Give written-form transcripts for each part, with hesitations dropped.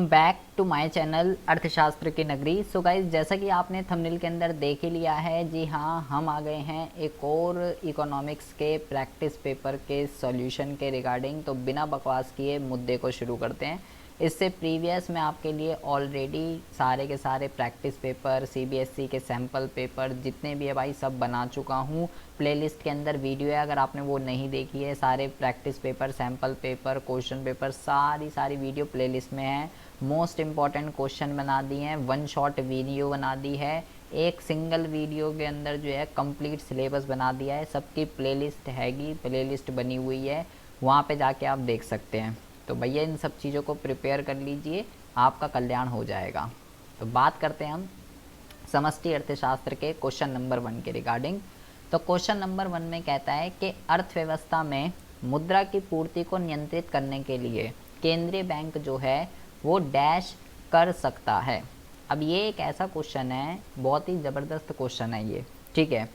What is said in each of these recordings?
Welcome back to my channel अर्थशास्त्र की नगरी। सो गाइज, जैसा कि आपने थंबनेल के अंदर देख ही लिया है, जी हाँ, हम आ गए हैं एक और इकोनॉमिक्स के प्रैक्टिस पेपर के सॉल्यूशन के रिगार्डिंग। तो बिना बकवास किए मुद्दे को शुरू करते हैं। इससे प्रीवियस मैं आपके लिए ऑलरेडी सारे के सारे प्रैक्टिस पेपर, सीबीएसई के सैम्पल पेपर जितने भी है भाई सब बना चुका हूँ। प्लेलिस्ट के अंदर वीडियो है, अगर आपने वो नहीं देखी है, सारे practice paper, sample paper, question paper सारी वीडियो प्लेलिस्ट में है। मोस्ट इम्पॉर्टेंट क्वेश्चन बना दिए हैं, वन शॉट वीडियो बना दी है, एक सिंगल वीडियो के अंदर जो है कंप्लीट सिलेबस बना दिया है। सबकी प्लेलिस्ट हैगी, प्लेलिस्ट बनी हुई है, वहाँ पे जाके आप देख सकते हैं। तो भैया इन सब चीज़ों को प्रिपेयर कर लीजिए, आपका कल्याण हो जाएगा। तो बात करते हैं हम समष्टि अर्थशास्त्र के क्वेश्चन नंबर 1 के रिगार्डिंग। तो क्वेश्चन नंबर 1 में कहता है कि अर्थव्यवस्था में मुद्रा की पूर्ति को नियंत्रित करने के लिए केंद्रीय बैंक जो है वो डैश कर सकता है। अब ये एक ऐसा क्वेश्चन है, बहुत ही ज़बरदस्त क्वेश्चन है ये, ठीक है।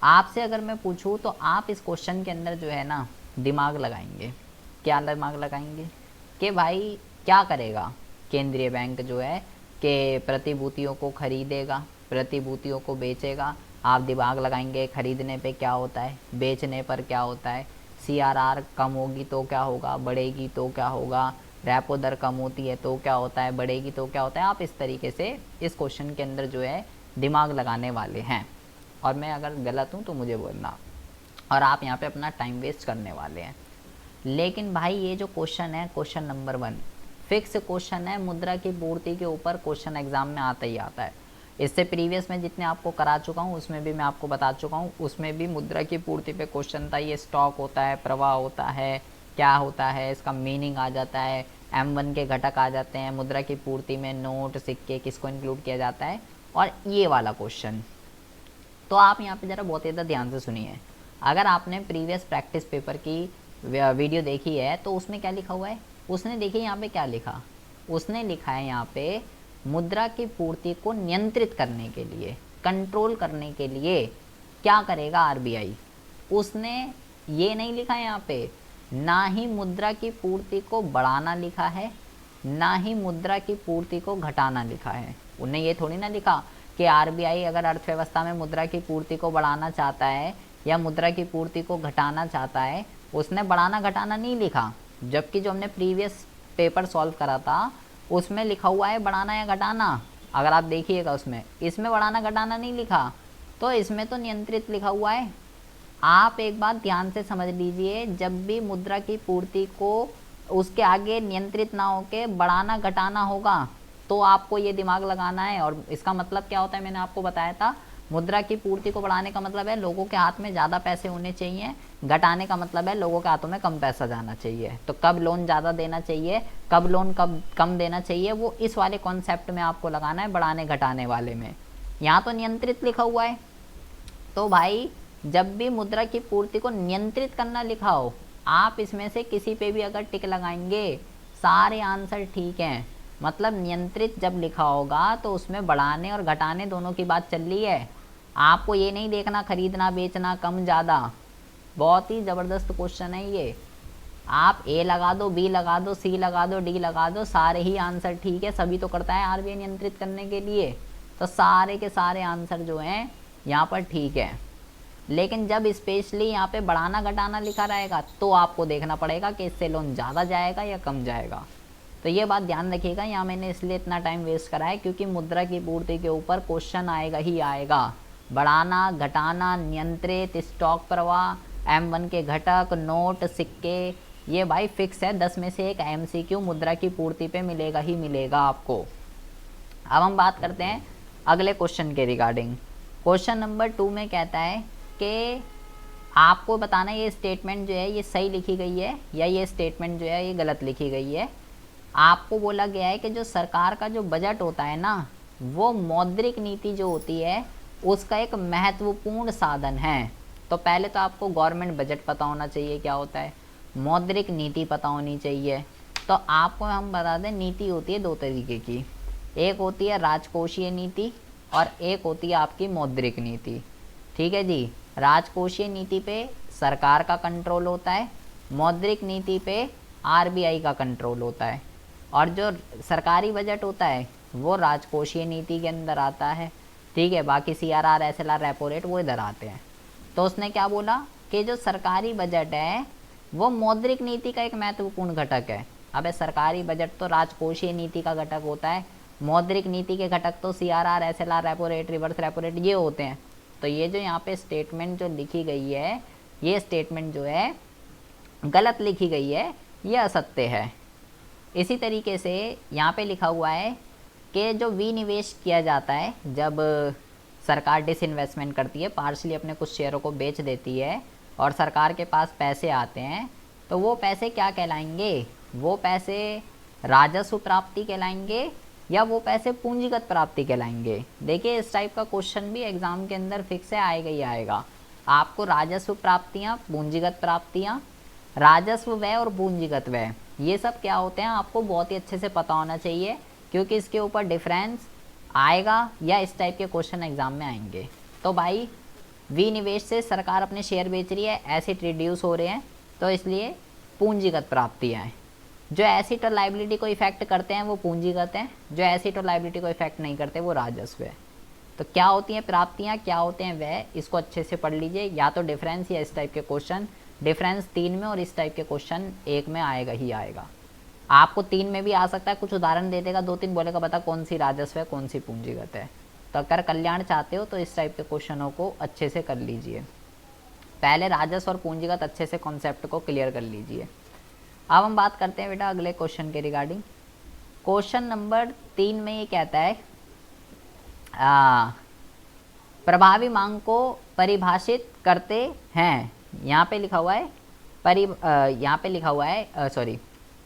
आपसे अगर मैं पूछूं तो आप इस क्वेश्चन के अंदर जो है ना दिमाग लगाएंगे। क्या दिमाग लगाएंगे कि भाई क्या करेगा केंद्रीय बैंक जो है कि प्रतिभूतियों को खरीदेगा, प्रतिभूतियों को बेचेगा। आप दिमाग लगाएंगे खरीदने पे क्या होता है, बेचने पर क्या होता है, सीआरआर कम होगी तो क्या होगा, बढ़ेगी तो क्या होगा, रेपो दर कम होती है तो क्या होता है, बढ़ेगी तो क्या होता है। आप इस तरीके से इस क्वेश्चन के अंदर जो है दिमाग लगाने वाले हैं, और मैं अगर गलत हूँ तो मुझे बोलना, और आप यहाँ पे अपना टाइम वेस्ट करने वाले हैं। लेकिन भाई ये जो क्वेश्चन है, क्वेश्चन नंबर 1 फिक्स क्वेश्चन है, मुद्रा की पूर्ति के ऊपर क्वेश्चन एग्जाम में आता ही आता है। इससे प्रीवियस में जितने आपको करा चुका हूँ उसमें भी मैं आपको बता चुका हूँ, उसमें भी मुद्रा की पूर्ति पे क्वेश्चन था। ये स्टॉक होता है, प्रवाह होता है, क्या होता है, इसका मीनिंग आ जाता है, M1 के घटक आ जाते हैं, मुद्रा की पूर्ति में नोट, सिक्के किसको इंक्लूड किया जाता है, और ये वाला क्वेश्चन। तो आप यहाँ पे ज़रा बहुत ज़्यादा ध्यान से सुनिए। अगर आपने प्रीवियस प्रैक्टिस पेपर की वीडियो देखी है तो उसमें क्या लिखा हुआ है, उसने देखिए यहाँ पे क्या लिखा, उसने लिखा है यहाँ पे मुद्रा की पूर्ति को नियंत्रित करने के लिए, कंट्रोल करने के लिए क्या करेगा आरबीआई। उसने ये नहीं लिखा है यहाँ पे, ना ही मुद्रा की पूर्ति को बढ़ाना लिखा है, ना ही मुद्रा की पूर्ति को घटाना लिखा है। उन्हें ये थोड़ी ना लिखा कि आरबीआई अगर अर्थव्यवस्था में मुद्रा की पूर्ति को बढ़ाना चाहता है या मुद्रा की पूर्ति को घटाना चाहता है, उसने बढ़ाना घटाना नहीं लिखा। जबकि जो हमने प्रीवियस पेपर सॉल्व करा था उसमें लिखा हुआ है बढ़ाना या घटाना। अगर आप देखिएगा उसमें, इसमें बढ़ाना घटाना नहीं लिखा, तो इसमें तो नियंत्रित लिखा हुआ है। आप एक बात ध्यान से समझ लीजिए, जब भी मुद्रा की पूर्ति को उसके आगे नियंत्रित ना होके बढ़ाना घटाना होगा तो आपको ये दिमाग लगाना है। और इसका मतलब क्या होता है, मैंने आपको बताया था, मुद्रा की पूर्ति को बढ़ाने का मतलब है लोगों के हाथ में ज़्यादा पैसे होने चाहिए, घटाने का मतलब है लोगों के हाथों में कम पैसा जाना चाहिए। तो कब लोन ज़्यादा देना चाहिए, कब लोन कब कम देना चाहिए, वो इस वाले कॉन्सेप्ट में आपको लगाना है, बढ़ाने घटाने वाले में। यहाँ तो नियंत्रित लिखा हुआ है। तो भाई जब भी मुद्रा की पूर्ति को नियंत्रित करना लिखा हो, आप इसमें से किसी पे भी अगर टिक लगाएंगे सारे आंसर ठीक हैं। मतलब नियंत्रित जब लिखा होगा तो उसमें बढ़ाने और घटाने दोनों की बात चल रही है। आपको ये नहीं देखना खरीदना बेचना कम ज़्यादा। बहुत ही ज़बरदस्त क्वेश्चन है ये। आप ए लगा दो, बी लगा दो, सी लगा दो, डी लगा दो, सारे ही आंसर ठीक है। सभी तो करता है आरबीआई नियंत्रित करने के लिए, तो सारे के सारे आंसर जो हैं यहाँ पर ठीक है। लेकिन जब स्पेशली यहाँ पे बढ़ाना घटाना लिखा रहेगा तो आपको देखना पड़ेगा कि इससे लोन ज़्यादा जाएगा या कम जाएगा। तो ये बात ध्यान रखिएगा। यहाँ मैंने इसलिए इतना टाइम वेस्ट करा है क्योंकि मुद्रा की पूर्ति के ऊपर क्वेश्चन आएगा ही आएगा। बढ़ाना घटाना, नियंत्रित, स्टॉक प्रवाह, M1 के घटक, नोट, सिक्के, ये भाई फिक्स है। 10 में से एक MCQ मुद्रा की पूर्ति पे मिलेगा ही मिलेगा आपको। अब हम बात करते हैं अगले क्वेश्चन के रिगार्डिंग। क्वेश्चन नंबर 2 में कहता है कि आपको बताना ये स्टेटमेंट जो है ये सही लिखी गई है या ये स्टेटमेंट जो है ये गलत लिखी गई है। आपको बोला गया है कि जो सरकार का जो बजट होता है ना, वो मौद्रिक नीति जो होती है उसका एक महत्वपूर्ण साधन है। तो पहले तो आपको गवर्नमेंट बजट पता होना चाहिए क्या होता है, मौद्रिक नीति पता होनी चाहिए। तो आपको हम बता दें, नीति होती है 2 तरीके की, एक होती है राजकोषीय नीति और एक होती है आपकी मौद्रिक नीति। ठीक है जी। राजकोषीय नीति पे सरकार का कंट्रोल होता है, मौद्रिक नीति पे आरबीआई का कंट्रोल होता है। और जो सरकारी बजट होता है वो राजकोषीय नीति के अंदर आता है, ठीक है। बाकी CRR, SLR, रेपो रेट वो इधर आते हैं। तो उसने क्या बोला कि जो सरकारी बजट है वो मौद्रिक नीति का एक महत्वपूर्ण घटक है। अब सरकारी बजट तो राजकोषीय नीति का घटक होता है, मौद्रिक नीति के घटक तो CRR, SLR, repo rate, reverse repo rate ये होते हैं। तो ये जो यहाँ पे स्टेटमेंट जो लिखी गई है, ये स्टेटमेंट जो है गलत लिखी गई है, ये असत्य है। इसी तरीके से यहाँ पे लिखा हुआ है कि जो विनिवेश किया जाता है, जब सरकार डिसइन्वेस्टमेंट करती है, पार्शली अपने कुछ शेयरों को बेच देती है और सरकार के पास पैसे आते हैं, तो वो पैसे क्या कहलाएंगे? वो पैसे राजस्व प्राप्ति कहलाएंगे या वो पैसे पूंजीगत प्राप्ति कहलाएंगे? देखिए इस टाइप का क्वेश्चन भी एग्जाम के अंदर फिक्स है, आएगा ही आएगा। आपको राजस्व प्राप्तियाँ, पूंजीगत प्राप्तियाँ, राजस्व व्यय और पूंजीगत व्यय, ये सब क्या होते हैं आपको बहुत ही अच्छे से पता होना चाहिए, क्योंकि इसके ऊपर डिफरेंस आएगा या इस टाइप के क्वेश्चन एग्जाम में आएंगे। तो भाई विनिवेश से सरकार अपने शेयर बेच रही है, एसेट रिड्यूस हो रहे हैं, तो इसलिए पूंजीगत प्राप्तियाँ हैं। जो एसेट और लाइबिलिटी को इफेक्ट करते हैं वो पूंजीगत हैं, जो एसेट और लाइबिलिटी को इफेक्ट नहीं करते वो राजस्व है। तो क्या होती हैं प्राप्तियाँ, क्या होते हैं व्यय, इसको अच्छे से पढ़ लीजिए। या तो डिफरेंस या इस टाइप के क्वेश्चन, डिफरेंस 3 में और इस टाइप के क्वेश्चन 1 में आएगा ही आएगा। आपको 3 में भी आ सकता है, कुछ उदाहरण दे देगा, 2-3 बोलेगा बता कौन सी राजस्व है कौन सी पूंजीगत है। तो अगर कल्याण चाहते हो तो इस टाइप के क्वेश्चनों को अच्छे से कर लीजिए, पहले राजस्व और पूंजीगत अच्छे से कॉन्सेप्ट को क्लियर कर लीजिए। अब हम बात करते हैं बेटा अगले क्वेश्चन के रिगार्डिंग। क्वेश्चन नंबर 3 में ये कहता है प्रभावी मांग को परिभाषित करते हैं। यहाँ पे लिखा हुआ है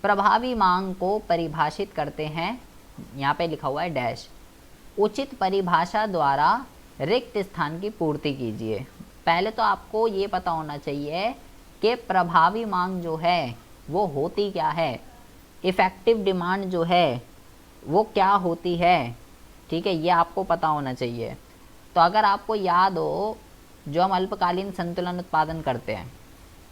प्रभावी मांग को परिभाषित करते हैं, यहाँ पे लिखा हुआ है डैश, उचित परिभाषा द्वारा रिक्त स्थान की पूर्ति कीजिए। पहले तो आपको ये पता होना चाहिए कि प्रभावी मांग जो है वो होती क्या है, इफ़ेक्टिव डिमांड जो है वो क्या होती है, ठीक है, ये आपको पता होना चाहिए। तो अगर आपको याद हो, जो हम अल्पकालीन संतुलन उत्पादन करते हैं,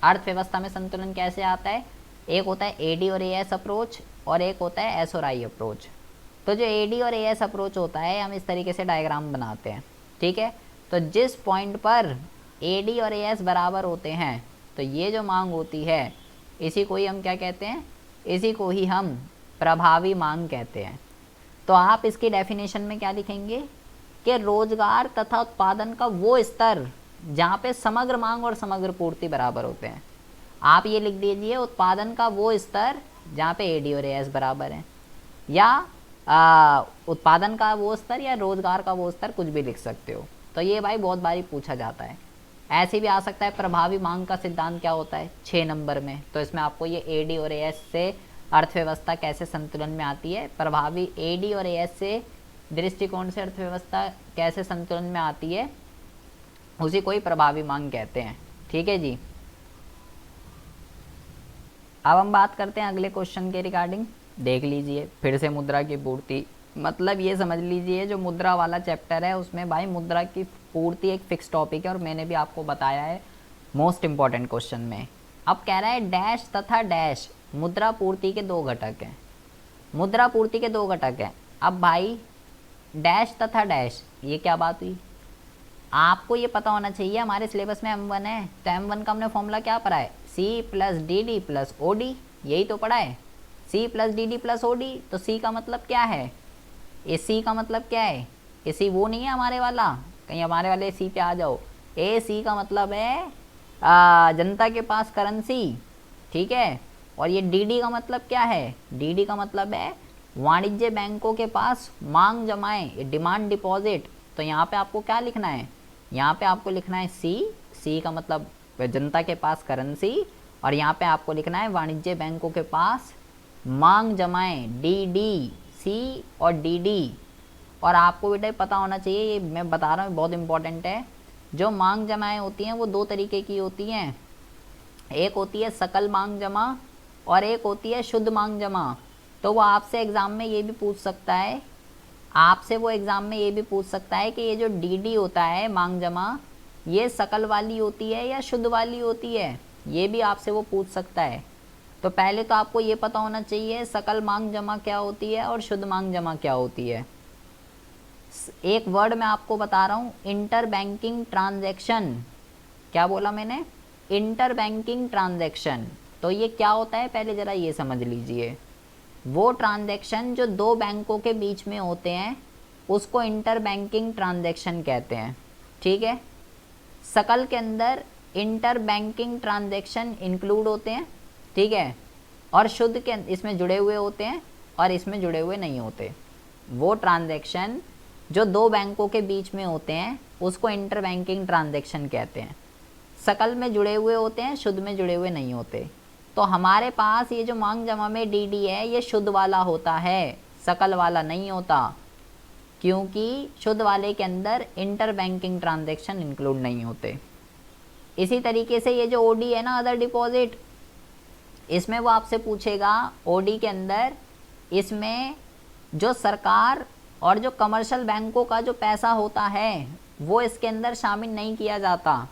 अर्थव्यवस्था में संतुलन कैसे आता है, एक होता है AD और AS अप्रोच और एक होता है S और I अप्रोच। तो जो AD और AS अप्रोच होता है, हम इस तरीके से डायग्राम बनाते हैं, ठीक है। तो जिस पॉइंट पर AD और AS बराबर होते हैं, तो ये जो मांग होती है इसी को ही हम क्या कहते हैं, इसी को ही हम प्रभावी मांग कहते हैं। तो आप इसकी डेफिनेशन में क्या लिखेंगे कि रोजगार तथा उत्पादन का वो स्तर जहाँ पे समग्र मांग और समग्र पूर्ति बराबर होते हैं। आप ये लिख दीजिए उत्पादन का वो स्तर जहाँ पे AD और AS बराबर हैं, या उत्पादन का वो स्तर या रोजगार का वो स्तर, कुछ भी लिख सकते हो। तो ये भाई बहुत बारी पूछा जाता है। ऐसे भी आ सकता है प्रभावी मांग का सिद्धांत क्या होता है 6 नंबर में, तो इसमें आपको ये AD और AS से अर्थव्यवस्था कैसे संतुलन में आती है, प्रभावी AD और AS से दृष्टिकोण से अर्थव्यवस्था कैसे संतुलन में आती है, उसी को ही प्रभावी मांग कहते हैं, ठीक है जी। अब हम बात करते हैं अगले क्वेश्चन के रिगार्डिंग। देख लीजिए फिर से मुद्रा की पूर्ति, मतलब ये समझ लीजिए जो मुद्रा वाला चैप्टर है उसमें भाई मुद्रा की पूर्ति एक फिक्स टॉपिक है, और मैंने भी आपको बताया है मोस्ट इम्पॉर्टेंट क्वेश्चन में। अब कह रहा है डैश तथा डैश मुद्रा पूर्ति के 2 घटक हैं, मुद्रा पूर्ति के 2 घटक हैं। अब भाई डैश तथा डैश ये क्या बात हुई, आपको ये पता होना चाहिए। हमारे सिलेबस में M1 है, तो M1 का हमने फॉर्मूला क्या पढ़ा है, C + DD + OD, यही तो पढ़ा है, C + DD + OD। तो C का मतलब क्या है, AC का मतलब क्या है, AC वो नहीं है हमारे वाला, कहीं हमारे वाले AC पे आ जाओ। AC का मतलब है जनता के पास करेंसी, ठीक है। और ये DD का मतलब क्या है, DD का मतलब है वाणिज्य बैंकों के पास मांग जमाएं, डिमांड डिपॉजिट। तो यहाँ पे आपको क्या लिखना है, यहाँ पे आपको लिखना है C का मतलब जनता के पास करेंसी, और यहाँ पे आपको लिखना है वाणिज्य बैंकों के पास मांग जमाएं, DD, C और DD। और आपको बेटा पता होना चाहिए, ये मैं बता रहा हूँ बहुत इंपॉर्टेंट है, जो मांग जमाएं होती हैं वो 2 तरीके की होती हैं, एक होती है सकल मांग जमा और एक होती है शुद्ध मांग जमा। तो वो आपसे एग्ज़ाम में ये भी पूछ सकता है, आपसे वो एग्ज़ाम में ये भी पूछ सकता है कि ये जो DD होता है मांग जमा, ये सकल वाली होती है या शुद्ध वाली होती है, ये भी आपसे वो पूछ सकता है। तो पहले तो आपको ये पता होना चाहिए सकल मांग जमा क्या होती है और शुद्ध मांग जमा क्या होती है। एक वर्ड मैं आपको बता रहा हूँ, इंटर बैंकिंग ट्रांजैक्शन। क्या बोला मैंने? Inter banking transaction. तो ये क्या होता है पहले ज़रा ये समझ लीजिए। वो ट्रांजैक्शन जो दो बैंकों के बीच में होते हैं उसको इंटर बैंकिंग ट्रांजैक्शन कहते हैं। ठीक है, सकल के अंदर इंटर बैंकिंग ट्रांजैक्शन इंक्लूड होते हैं। ठीक है, और शुद्ध के इसमें जुड़े हुए होते हैं और इसमें जुड़े हुए नहीं होते। वो ट्रांजैक्शन जो दो बैंकों के बीच में होते हैं उसको इंटर बैंकिंग ट्रांजैक्शन कहते हैं। सकल में जुड़े हुए होते हैं, शुद्ध में जुड़े हुए नहीं होते। तो हमारे पास ये जो मांग जमा में डीडी है ये शुद्ध वाला होता है, सकल वाला नहीं होता, क्योंकि शुद्ध वाले के अंदर इंटर बैंकिंग ट्रांजैक्शन इंक्लूड नहीं होते। इसी तरीके से ये जो ओडी है ना, अदर डिपॉजिट, इसमें वो आपसे पूछेगा ओडी के अंदर इसमें जो सरकार और जो कमर्शियल बैंकों का जो पैसा होता है वो इसके अंदर शामिल नहीं किया जाता।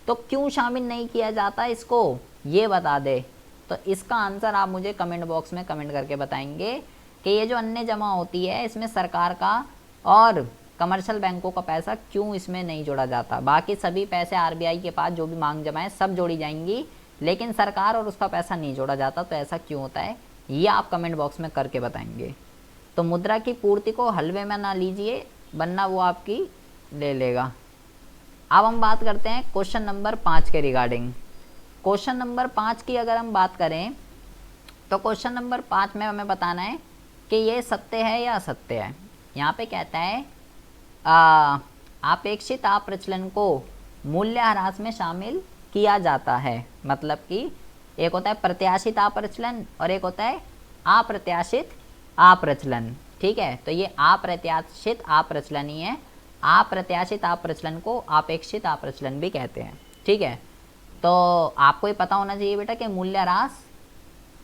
तो क्यों शामिल नहीं किया जाता इसको ये बता दे। तो इसका आंसर आप मुझे कमेंट बॉक्स में कमेंट करके बताएंगे कि ये जो अन्य जमा होती है इसमें सरकार का और कमर्शियल बैंकों का पैसा क्यों इसमें नहीं जोड़ा जाता। बाकी सभी पैसे आरबीआई के पास जो भी मांग जमा है सब जोड़ी जाएंगी, लेकिन सरकार और उसका पैसा नहीं जोड़ा जाता। तो ऐसा क्यों होता है ये आप कमेंट बॉक्स में करके बताएंगे। तो मुद्रा की पूर्ति को हलवे में ना लीजिए, वरना वो आपकी ले लेगा। अब हम बात करते हैं क्वेश्चन नंबर 5 के रिगार्डिंग। क्वेश्चन नंबर 5 की अगर हम बात करें तो क्वेश्चन नंबर 5 में हमें बताना है कि ये सत्य है या असत्य है। यहाँ पे कहता है अपेक्षित अप्रचलन को मूल्यह्रास में शामिल किया जाता है। मतलब कि एक होता है प्रत्याशित अप्रचलन और एक होता है अप्रत्याशित अप्रचलन। ठीक है, तो ये अप्रत्याशित अप्रचलन ही है। अप्रत्याशित अप्रचलन को अपेक्षित अप्रचलन भी कहते हैं। ठीक है, तो आपको ये पता होना चाहिए बेटा कि मूल्यह्रास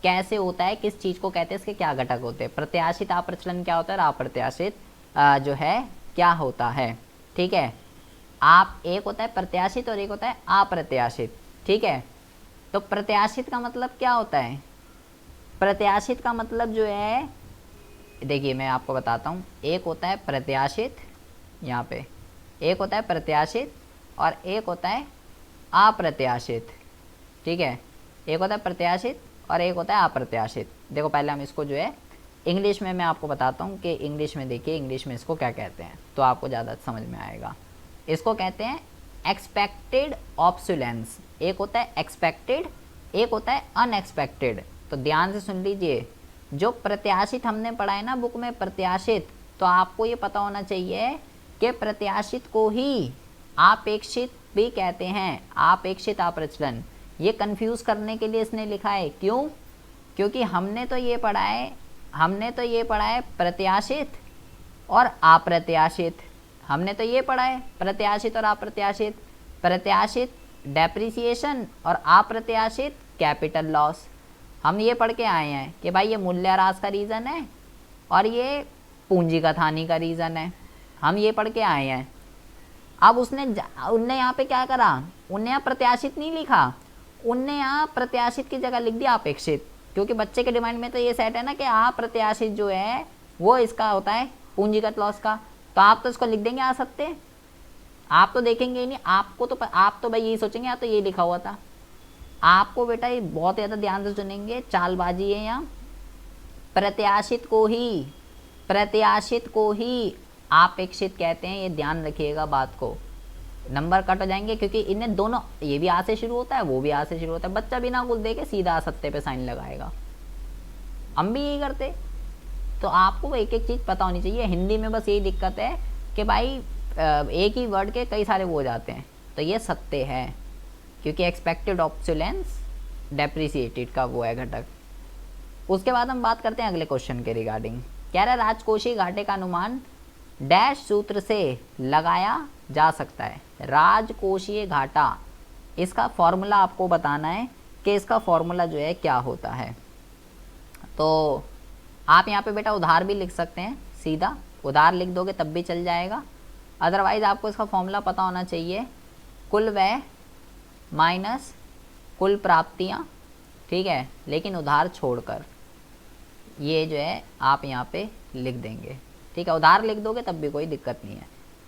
कैसे होता है, किस चीज़ को कहते हैं, इसके क्या घटक होते हैं। प्रत्याशित अप्रचलन क्या होता है और अप्रत्याशित जो है क्या होता है। ठीक है, आप एक होता है प्रत्याशित और एक होता है अप्रत्याशित। ठीक है, तो प्रत्याशित का मतलब क्या होता है? प्रत्याशित का मतलब जो है, देखिए मैं आपको बताता हूँ। एक होता है प्रत्याशित, यहाँ पे एक होता है प्रत्याशित और एक होता है अप्रत्याशित। ठीक है, एक होता है प्रत्याशित और एक होता है अप्रत्याशित। देखो पहले हम इसको जो है इंग्लिश में मैं आपको बताता हूँ कि इंग्लिश में देखिए इंग्लिश में इसको क्या कहते हैं, तो आपको ज़्यादा समझ में आएगा। इसको कहते हैं एक्सपेक्टेड ऑब्सोलेंस। एक होता है एक्सपेक्टेड, एक होता है अनएक्सपेक्टेड। तो ध्यान से सुन लीजिए, जो प्रत्याशित हमने पढ़ा है ना बुक में प्रत्याशित, तो आपको ये पता होना चाहिए कि प्रत्याशित को ही अपेक्षित भी कहते हैं, अपेक्षित अप्रचलन। ये कंफ्यूज करने के लिए इसने लिखा है। क्यों? क्योंकि हमने तो ये पढ़ा है प्रत्याशित और अप्रत्याशित। हमने तो ये पढ़ा है प्रत्याशित और अप्रत्याशित। प्रत्याशित डेप्रिसिएशन और अप्रत्याशित कैपिटल लॉस। हम ये पढ़ के आए हैं कि भाई ये मूल्यह्रास का रीज़न है और ये पूंजीगत हानि का रीज़न है। हम ये पढ़ के आए हैं। अब उनने यहाँ पे क्या करा, उनने यहाँ प्रत्याशित नहीं लिखा, उनने यहाँ प्रत्याशित की जगह लिख दिया अपेक्षित। क्योंकि बच्चे के डिमांड में तो ये सेट है ना कि अप्रत्याशित जो है वो इसका होता है पूंजीगत लॉस का। तो आप तो इसको लिख देंगे असत्य, आप तो देखेंगे ही नहीं। आप तो भाई यही सोचेंगे या तो ये लिखा हुआ था। आपको बेटा ये बहुत ज़्यादा ध्यान से सुनेंगे, चालबाजी है यहाँ। प्रत्याशित को ही अपेक्षित कहते हैं, ये ध्यान रखिएगा बात को। नंबर कट हो जाएंगे क्योंकि इन्हें दोनों, ये भी आ से शुरू होता है वो भी आ से शुरू होता है। बच्चा बिना कुछ देखे सीधा असत्य पे साइन लगाएगा, हम भी यही करते। तो आपको एक एक चीज़ पता होनी चाहिए। हिंदी में बस यही दिक्कत है कि भाई एक ही वर्ड के कई सारे वो हो जाते हैं। तो ये सत्य है क्योंकि एक्सपेक्टेड ऑब्सोलेंस डेप्रिसिएटेड का वो है घटक। उसके बाद हम बात करते हैं अगले क्वेश्चन के रिगार्डिंग। कह रहा है राजकोषीय घाटे का अनुमान डैश सूत्र से लगाया जा सकता है। राजकोषीय घाटा, इसका फॉर्मूला आपको बताना है कि इसका फॉर्मूला जो है क्या होता है। तो आप यहाँ पे बेटा उधार भी लिख सकते हैं, सीधा उधार लिख दोगे तब भी चल जाएगा। अदरवाइज आपको इसका फॉर्मूला पता होना चाहिए, कुल व्यय माइनस कुल प्राप्तियाँ ठीक है, लेकिन उधार छोड़कर ये जो है आप यहाँ पे लिख देंगे। ठीक है, उधार लिख दोगे तब भी कोई दिक्कत नहीं है,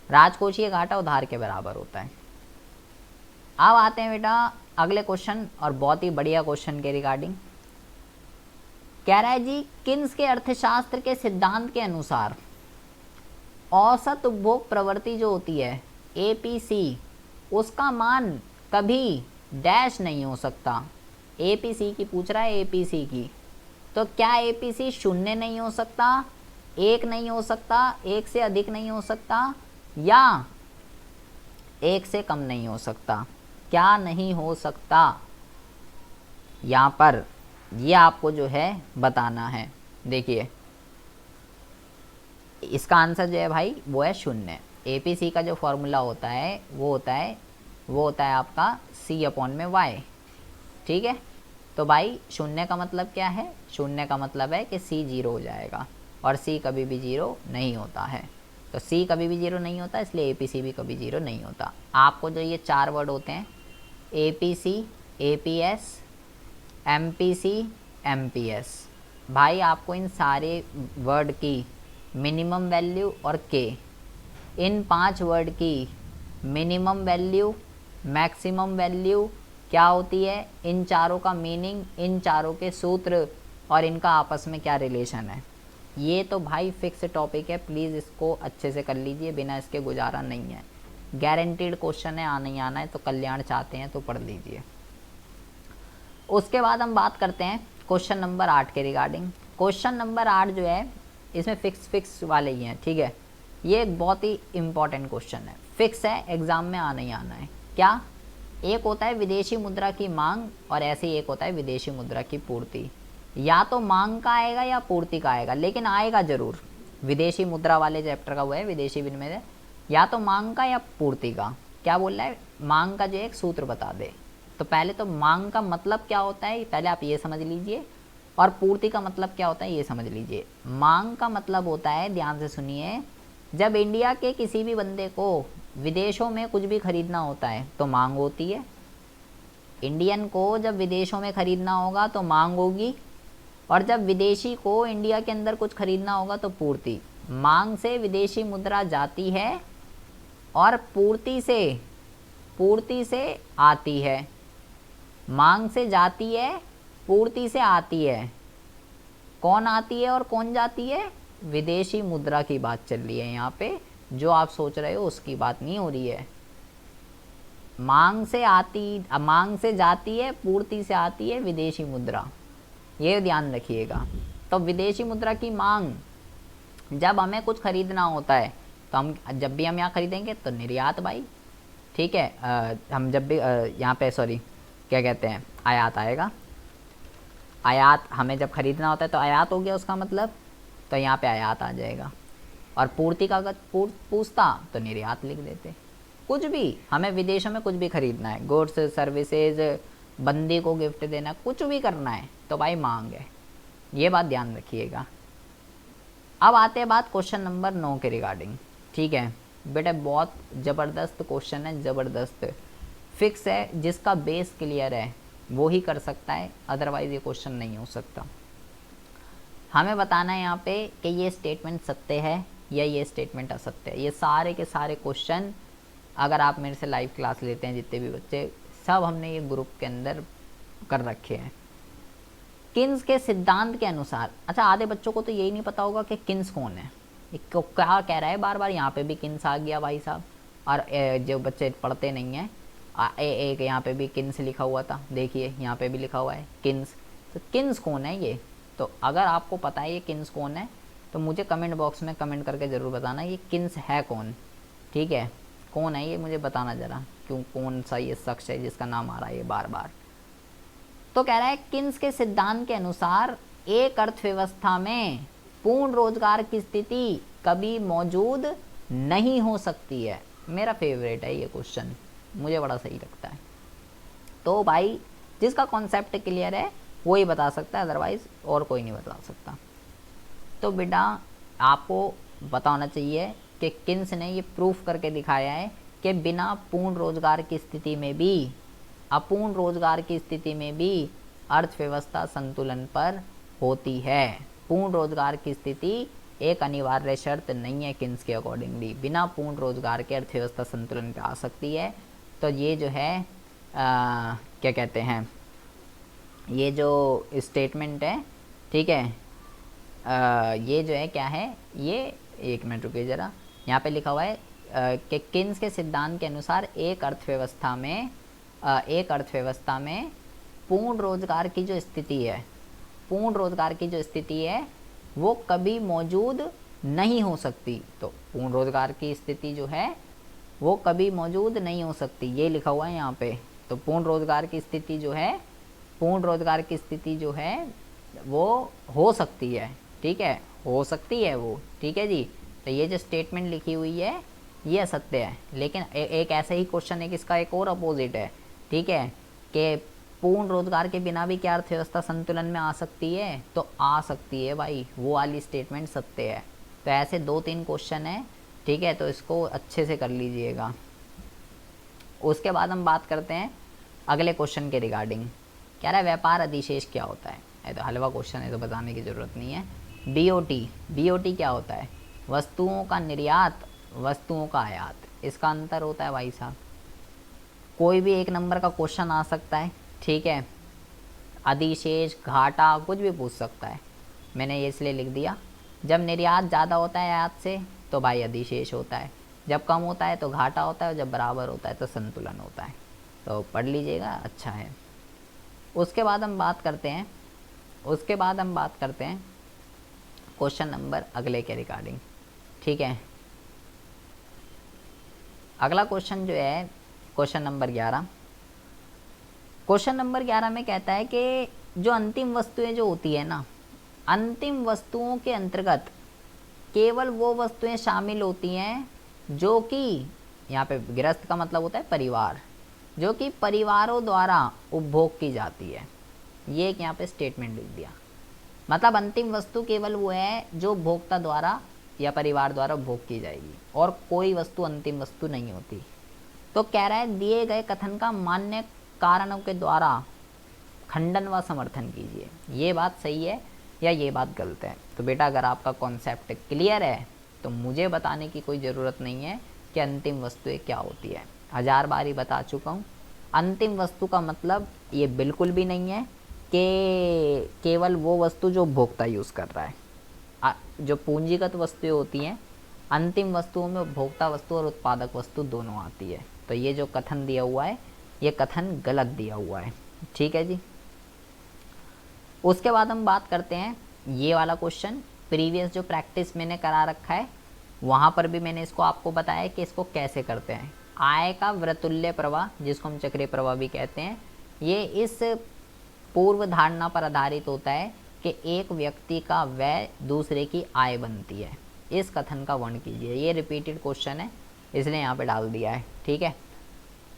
राजकोषीय घाटा उधार के बराबर होता है। अब आते हैं बेटा अगले क्वेश्चन, और बहुत ही बढ़िया क्वेश्चन के रिगार्डिंग। कह रहा है जी, किन्स के अर्थशास्त्र के सिद्धांत के अनुसार औसत उपभोग प्रवृत्ति जो होती है एपीसी, उसका मान कभी डैश नहीं हो सकता। एपीसी की पूछ रहा है, एपीसी की, तो क्या एपीसी शून्य नहीं हो सकता, एक नहीं हो सकता, एक से अधिक नहीं हो सकता, या एक से कम नहीं हो सकता? क्या नहीं हो सकता यहाँ पर, ये आपको जो है बताना है। देखिए इसका आंसर जो है भाई वो है शून्य। एपीसी का जो फॉर्मूला होता है वो होता है आपका C/Y। ठीक है, तो भाई शून्य का मतलब क्या है? शून्य का मतलब है कि C 0 हो जाएगा, और C कभी भी 0 नहीं होता है। तो C कभी भी 0 नहीं होता, इसलिए APC भी कभी 0 नहीं होता। आपको जो ये 4 वर्ड होते हैं APC, APS, MPC, MPS, भाई आपको इन सारे वर्ड की मिनिमम वैल्यू और K, इन 5 वर्ड की मिनिमम वैल्यू, मैक्सिमम वैल्यू क्या होती है, इन चारों का मीनिंग, इन चारों के सूत्र और इनका आपस में क्या रिलेशन है, ये तो भाई फिक्स टॉपिक है। प्लीज़ इसको अच्छे से कर लीजिए, बिना इसके गुजारा नहीं है। गारंटीड क्वेश्चन है, आना ही आना है, तो कल्याण चाहते हैं तो पढ़ लीजिए। उसके बाद हम बात करते हैं क्वेश्चन नंबर 8 के रिगार्डिंग। क्वेश्चन नंबर 8 जो है इसमें फिक्स वाले ही हैं। ठीक है, ये एक बहुत ही इंपॉर्टेंट क्वेश्चन है, फिक्स है, एग्जाम में आना ही आना है। क्या? एक होता है विदेशी मुद्रा की मांग, और ऐसे ही एक होता है विदेशी मुद्रा की पूर्ति। या तो मांग का आएगा या पूर्ति का आएगा, लेकिन आएगा जरूर। विदेशी मुद्रा वाले चैप्टर का वो है विदेशी विनिमय, या तो मांग का या पूर्ति का। क्या बोल रहा है? मांग का जो एक सूत्र बता दे। तो पहले तो मांग का मतलब क्या होता है पहले आप ये समझ लीजिए, और पूर्ति का मतलब क्या होता है ये समझ लीजिए। मांग का मतलब होता है, ध्यान से सुनिए, जब इंडिया के किसी भी बंदे को विदेशों में कुछ भी खरीदना होता है तो मांग होती है। इंडियन को जब विदेशों में खरीदना होगा तो मांग होगी, और जब विदेशी को इंडिया के अंदर कुछ खरीदना होगा तो पूर्ति। मांग से विदेशी मुद्रा जाती है और पूर्ति से आती है। मांग से जाती है, पूर्ति से आती है। कौन आती है और कौन जाती है? विदेशी मुद्रा की बात चल रही है यहाँ पे, जो आप सोच रहे हो उसकी बात नहीं हो रही है। मांग से जाती है, पूर्ति से आती है विदेशी मुद्रा, ये ध्यान रखिएगा। तो विदेशी मुद्रा की मांग, जब हमें कुछ खरीदना होता है तो जब भी हम यहाँ खरीदेंगे तो निर्यात भाई। ठीक है, हम जब भी यहाँ पे क्या कहते हैं, आयात आएगा। आयात हमें जब खरीदना होता है तो आयात हो गया उसका मतलब, तो यहाँ पे आयात आ जाएगा। और पूर्ति का अगर पूछता तो निर्यात लिख देते। कुछ भी हमें विदेशों में कुछ भी खरीदना है, गुड्स सर्विसेज, बंदी को गिफ्ट देना, कुछ भी करना है तो भाई मांग है, ये बात ध्यान रखिएगा। अब आते हैं बात क्वेश्चन नंबर 9 के रिगार्डिंग। ठीक है बेटा, बहुत ज़बरदस्त क्वेश्चन है, ज़बरदस्त फिक्स है। जिसका बेस क्लियर है वो ही कर सकता है, अदरवाइज़ ये क्वेश्चन नहीं हो सकता। हमें बताना है यहाँ पे कि ये स्टेटमेंट सत्य है या ये स्टेटमेंट असत्य है। ये सारे के सारे क्वेश्चन अगर आप मेरे से लाइव क्लास लेते हैं, जितने भी बच्चे, सब हमने ये ग्रुप के अंदर कर रखे हैं। किन्स के सिद्धांत के अनुसार, अच्छा आधे बच्चों को तो यही नहीं पता होगा कि किन्स कौन है, क्या कह रहा है बार बार। यहाँ पे भी किन्स आ गया भाई साहब, और जो बच्चे पढ़ते नहीं हैं, एक यहाँ पे भी किन्स लिखा हुआ था, देखिए यहाँ पे भी लिखा हुआ है किन्स। तो किन्स कौन है ये? तो अगर आपको पता है ये किन्स कौन है तो मुझे कमेंट बॉक्स में कमेंट करके ज़रूर बताना ये किन्स है कौन। ठीक है, कौन है ये मुझे बताना ज़रा, क्यों कौन सा ये शख्स है जिसका नाम आ रहा है ये बार बार। तो कह रहा है किन्स के सिद्धांत के अनुसार एक अर्थव्यवस्था में पूर्ण रोजगार की स्थिति कभी मौजूद नहीं हो सकती है। मेरा फेवरेट है ये क्वेश्चन, मुझे बड़ा सही लगता है। तो भाई जिसका कॉन्सेप्ट क्लियर है वो ही बता सकता है, अदरवाइज और कोई नहीं बता सकता। तो बेटा आपको पता होना चाहिए कि किन्स ने ये प्रूफ करके दिखाया है कि बिना पूर्ण रोजगार की स्थिति में भी, अपूर्ण रोजगार की स्थिति में भी अर्थव्यवस्था संतुलन पर होती है। पूर्ण रोजगार की स्थिति एक अनिवार्य शर्त नहीं है किन्स के अकॉर्डिंगली, बिना पूर्ण रोजगार के अर्थव्यवस्था संतुलन पे आ सकती है। तो ये जो है क्या कहते हैं, ये जो स्टेटमेंट है, ठीक है, ये जो है क्या है, ये एक मिनट रुकिए ज़रा, यहाँ पे लिखा हुआ है कि किन्स के सिद्धांत के अनुसार एक अर्थव्यवस्था में पूर्ण रोजगार की जो स्थिति है, पूर्ण रोजगार की जो स्थिति है वो कभी मौजूद नहीं हो सकती। तो पूर्ण रोजगार की स्थिति जो है वो कभी मौजूद नहीं हो सकती, ये लिखा हुआ है यहाँ पे। तो पूर्ण रोजगार की स्थिति जो है, पूर्ण रोजगार की स्थिति जो है वो हो सकती है, ठीक है, हो सकती है वो, ठीक है जी। तो ये जो स्टेटमेंट लिखी हुई है ये सत्य है। लेकिन एक ऐसा ही क्वेश्चन है कि इसका एक और अपोजिट है, ठीक है, कि पूर्ण रोजगार के बिना भी क्या अर्थव्यवस्था संतुलन में आ सकती है? तो आ सकती है भाई, वो वाली स्टेटमेंट सत्य है। तो ऐसे 2-3 क्वेश्चन है, ठीक है, तो इसको अच्छे से कर लीजिएगा। उसके बाद हम बात करते हैं अगले क्वेश्चन के रिगार्डिंग। कह रहा है व्यापार अधिशेष क्या होता है? ये तो हलवा क्वेश्चन है, तो बताने की ज़रूरत नहीं है। बीओटी क्या होता है? वस्तुओं का निर्यात, वस्तुओं का आयात। इसका अंतर होता है भाई साहब। कोई भी एक नंबर का क्वेश्चन आ सकता है, ठीक है, अधिशेष, घाटा, कुछ भी पूछ सकता है। मैंने ये इसलिए लिख दिया, जब निर्यात ज़्यादा होता है आयात से तो भाई अधिशेष होता है, जब कम होता है तो घाटा होता है, और जब बराबर होता है तो संतुलन होता है। तो पढ़ लीजिएगा, अच्छा है। उसके बाद हम बात करते हैं क्वेश्चन नंबर अगले के रिगार्डिंग, ठीक है। अगला क्वेश्चन जो है क्वेश्चन नंबर 11। क्वेश्चन नंबर 11 में कहता है कि जो अंतिम वस्तुएं जो होती है ना, अंतिम वस्तुओं के अंतर्गत केवल वो वस्तुएं शामिल होती हैं जो कि, यहाँ पे गृहस्थ का मतलब होता है परिवार, जो कि परिवारों द्वारा उपभोग की जाती है। ये एक यहाँ पे स्टेटमेंट लिख दिया। मतलब अंतिम वस्तु केवल वो है जो भोक्ता द्वारा या परिवार द्वारा उपभोग की जाएगी, और कोई वस्तु अंतिम वस्तु नहीं होती। तो कह रहा है दिए गए कथन का मान्य कारणों के द्वारा खंडन व समर्थन कीजिए। ये बात सही है या ये बात गलत है? तो बेटा अगर आपका कॉन्सेप्ट क्लियर है तो मुझे बताने की कोई ज़रूरत नहीं है कि अंतिम वस्तुएं क्या होती है। 1000 बार ही बता चुका हूँ। अंतिम वस्तु का मतलब ये बिल्कुल भी नहीं है कि केवल वो वस्तु जो उपभोक्ता यूज़ कर रहा है। जो पूंजीगत वस्तुएं होती हैं, अंतिम वस्तुओं में उपभोक्ता वस्तु और उत्पादक वस्तु दोनों आती है। तो ये जो कथन दिया हुआ है ये कथन गलत दिया हुआ है, ठीक है जी। उसके बाद हम बात करते हैं ये वाला क्वेश्चन। प्रीवियस जो प्रैक्टिस मैंने करा रखा है वहाँ पर भी मैंने इसको आपको बताया कि इसको कैसे करते हैं। आय का वृत्तुल्य प्रवाह, जिसको हम चक्रीय प्रवाह भी कहते हैं, ये इस पूर्व धारणा पर आधारित होता है कि एक व्यक्ति का व्यय दूसरे की आय बनती है। इस कथन का वर्णन कीजिए। ये रिपीटेड क्वेश्चन है इसलिए यहाँ पे डाल दिया है, ठीक है।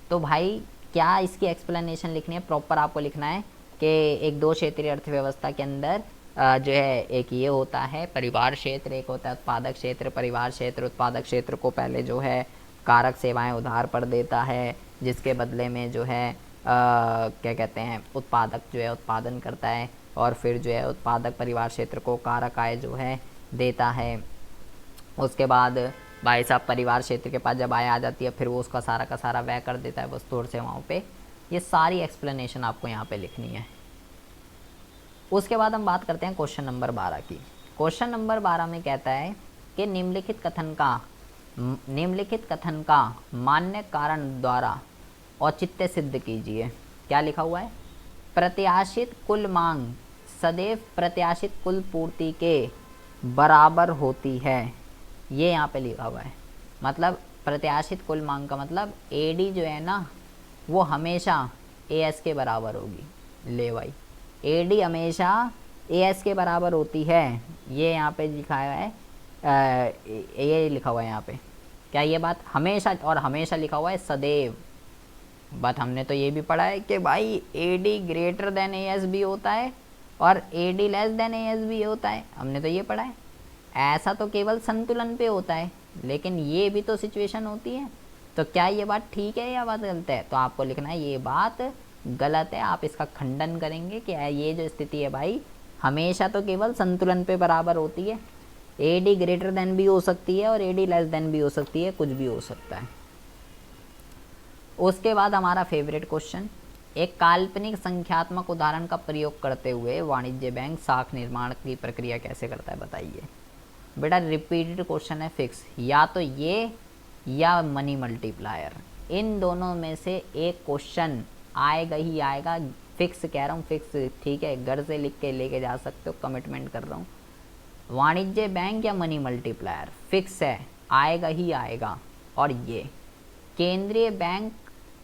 तो भाई क्या इसकी एक्सप्लेनेशन लिखनी है, प्रॉपर आपको लिखना है कि एक 2 क्षेत्रीय अर्थव्यवस्था के अंदर जो है एक ये होता है परिवार क्षेत्र, एक होता है उत्पादक क्षेत्र। परिवार क्षेत्र उत्पादक क्षेत्र को पहले जो है कारक सेवाएं उधार पर देता है, जिसके बदले में जो है क्या कहते हैं उत्पादक जो है उत्पादन करता है, और फिर जो है उत्पादक परिवार क्षेत्र को कारक आय जो है देता है। उसके बाद भाई साहब परिवार क्षेत्र के पास जब आय आ जाती है फिर वो उसका सारा का सारा व्यय कर देता है वस्तु और सेवाओं पे। ये सारी एक्सप्लेनेशन आपको यहाँ पे लिखनी है। उसके बाद हम बात करते हैं क्वेश्चन नंबर 12 की। क्वेश्चन नंबर 12 में कहता है कि निम्नलिखित कथन का मान्य कारण द्वारा औचित्य सिद्ध कीजिए। क्या लिखा हुआ है? प्रत्याशित कुल मांग सदैव प्रत्याशित कुल पूर्ति के बराबर होती है। ये यहाँ पे लिखा हुआ है। मतलब प्रत्याशित कुल मांग का मतलब एडी जो है ना वो हमेशा एएस के बराबर होगी। ले भाई, एडी हमेशा एएस के बराबर होती है। ये यहाँ पे लिखा है, ये लिखा हुआ है यहाँ पे। क्या ये बात हमेशा, और हमेशा लिखा हुआ है सदैव। बात हमने तो ये भी पढ़ा है कि भाई एडी ग्रेटर देन एएस भी होता है और एडी लेस देन एएस भी होता है। हमने तो ये पढ़ा है। ऐसा तो केवल संतुलन पे होता है, लेकिन ये भी तो सिचुएशन होती है। तो क्या ये बात ठीक है या बात गलत है? तो आपको लिखना है ये बात गलत है। आप इसका खंडन करेंगे कि ये जो स्थिति है भाई हमेशा तो केवल संतुलन पे बराबर होती है। AD ग्रेटर देन भी हो सकती है और AD लेस देन भी हो सकती है, कुछ भी हो सकता है। उसके बाद हमारा फेवरेट क्वेश्चन, एक काल्पनिक संख्यात्मक उदाहरण का प्रयोग करते हुए वाणिज्य बैंक साख निर्माण की प्रक्रिया कैसे करता है बताइए। बेटा रिपीटेड क्वेश्चन है, फिक्स या तो ये या मनी मल्टीप्लायर, इन दोनों में से एक क्वेश्चन आएगा ही आएगा। फिक्स कह रहा हूँ, फिक्स, ठीक है, घर से लिख के लेके जा सकते हो, कमिटमेंट कर रहा हूँ। वाणिज्य बैंक या मनी मल्टीप्लायर फिक्स है, आएगा ही आएगा। और ये केंद्रीय बैंक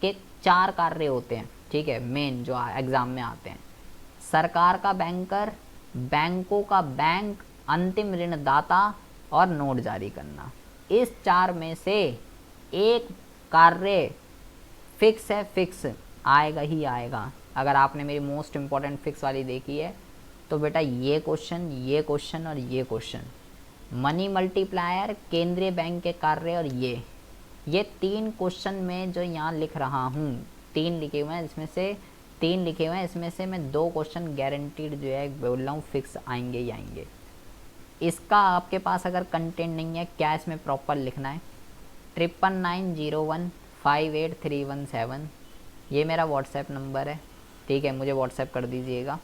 के 4 कार्य होते हैं, ठीक है, मेन जो एग्जाम में आते हैं। सरकार का बैंकर, बैंकों का बैंक, अंतिम ऋणदाता और नोट जारी करना। इस 4 में से एक कार्य फिक्स है, फिक्स आएगा ही आएगा। अगर आपने मेरी मोस्ट इम्पॉर्टेंट फिक्स वाली देखी है तो बेटा ये क्वेश्चन, ये क्वेश्चन और ये क्वेश्चन, मनी मल्टीप्लायर, केंद्रीय बैंक के कार्य और ये 3 क्वेश्चन में जो यहाँ लिख रहा हूँ, 3 लिखे हुए हैं, इसमें से 3 लिखे हुए हैं, इसमें से मैं 2 क्वेश्चन गारंटीड जो है बोल रहा हूँ फिक्स आएंगे ही आएंगे। इसका आपके पास अगर कंटेंट नहीं है, क्या इसमें प्रॉपर लिखना है, 9990158317, ये मेरा व्हाट्सएप नंबर है, ठीक है, मुझे व्हाट्सएप कर दीजिएगा।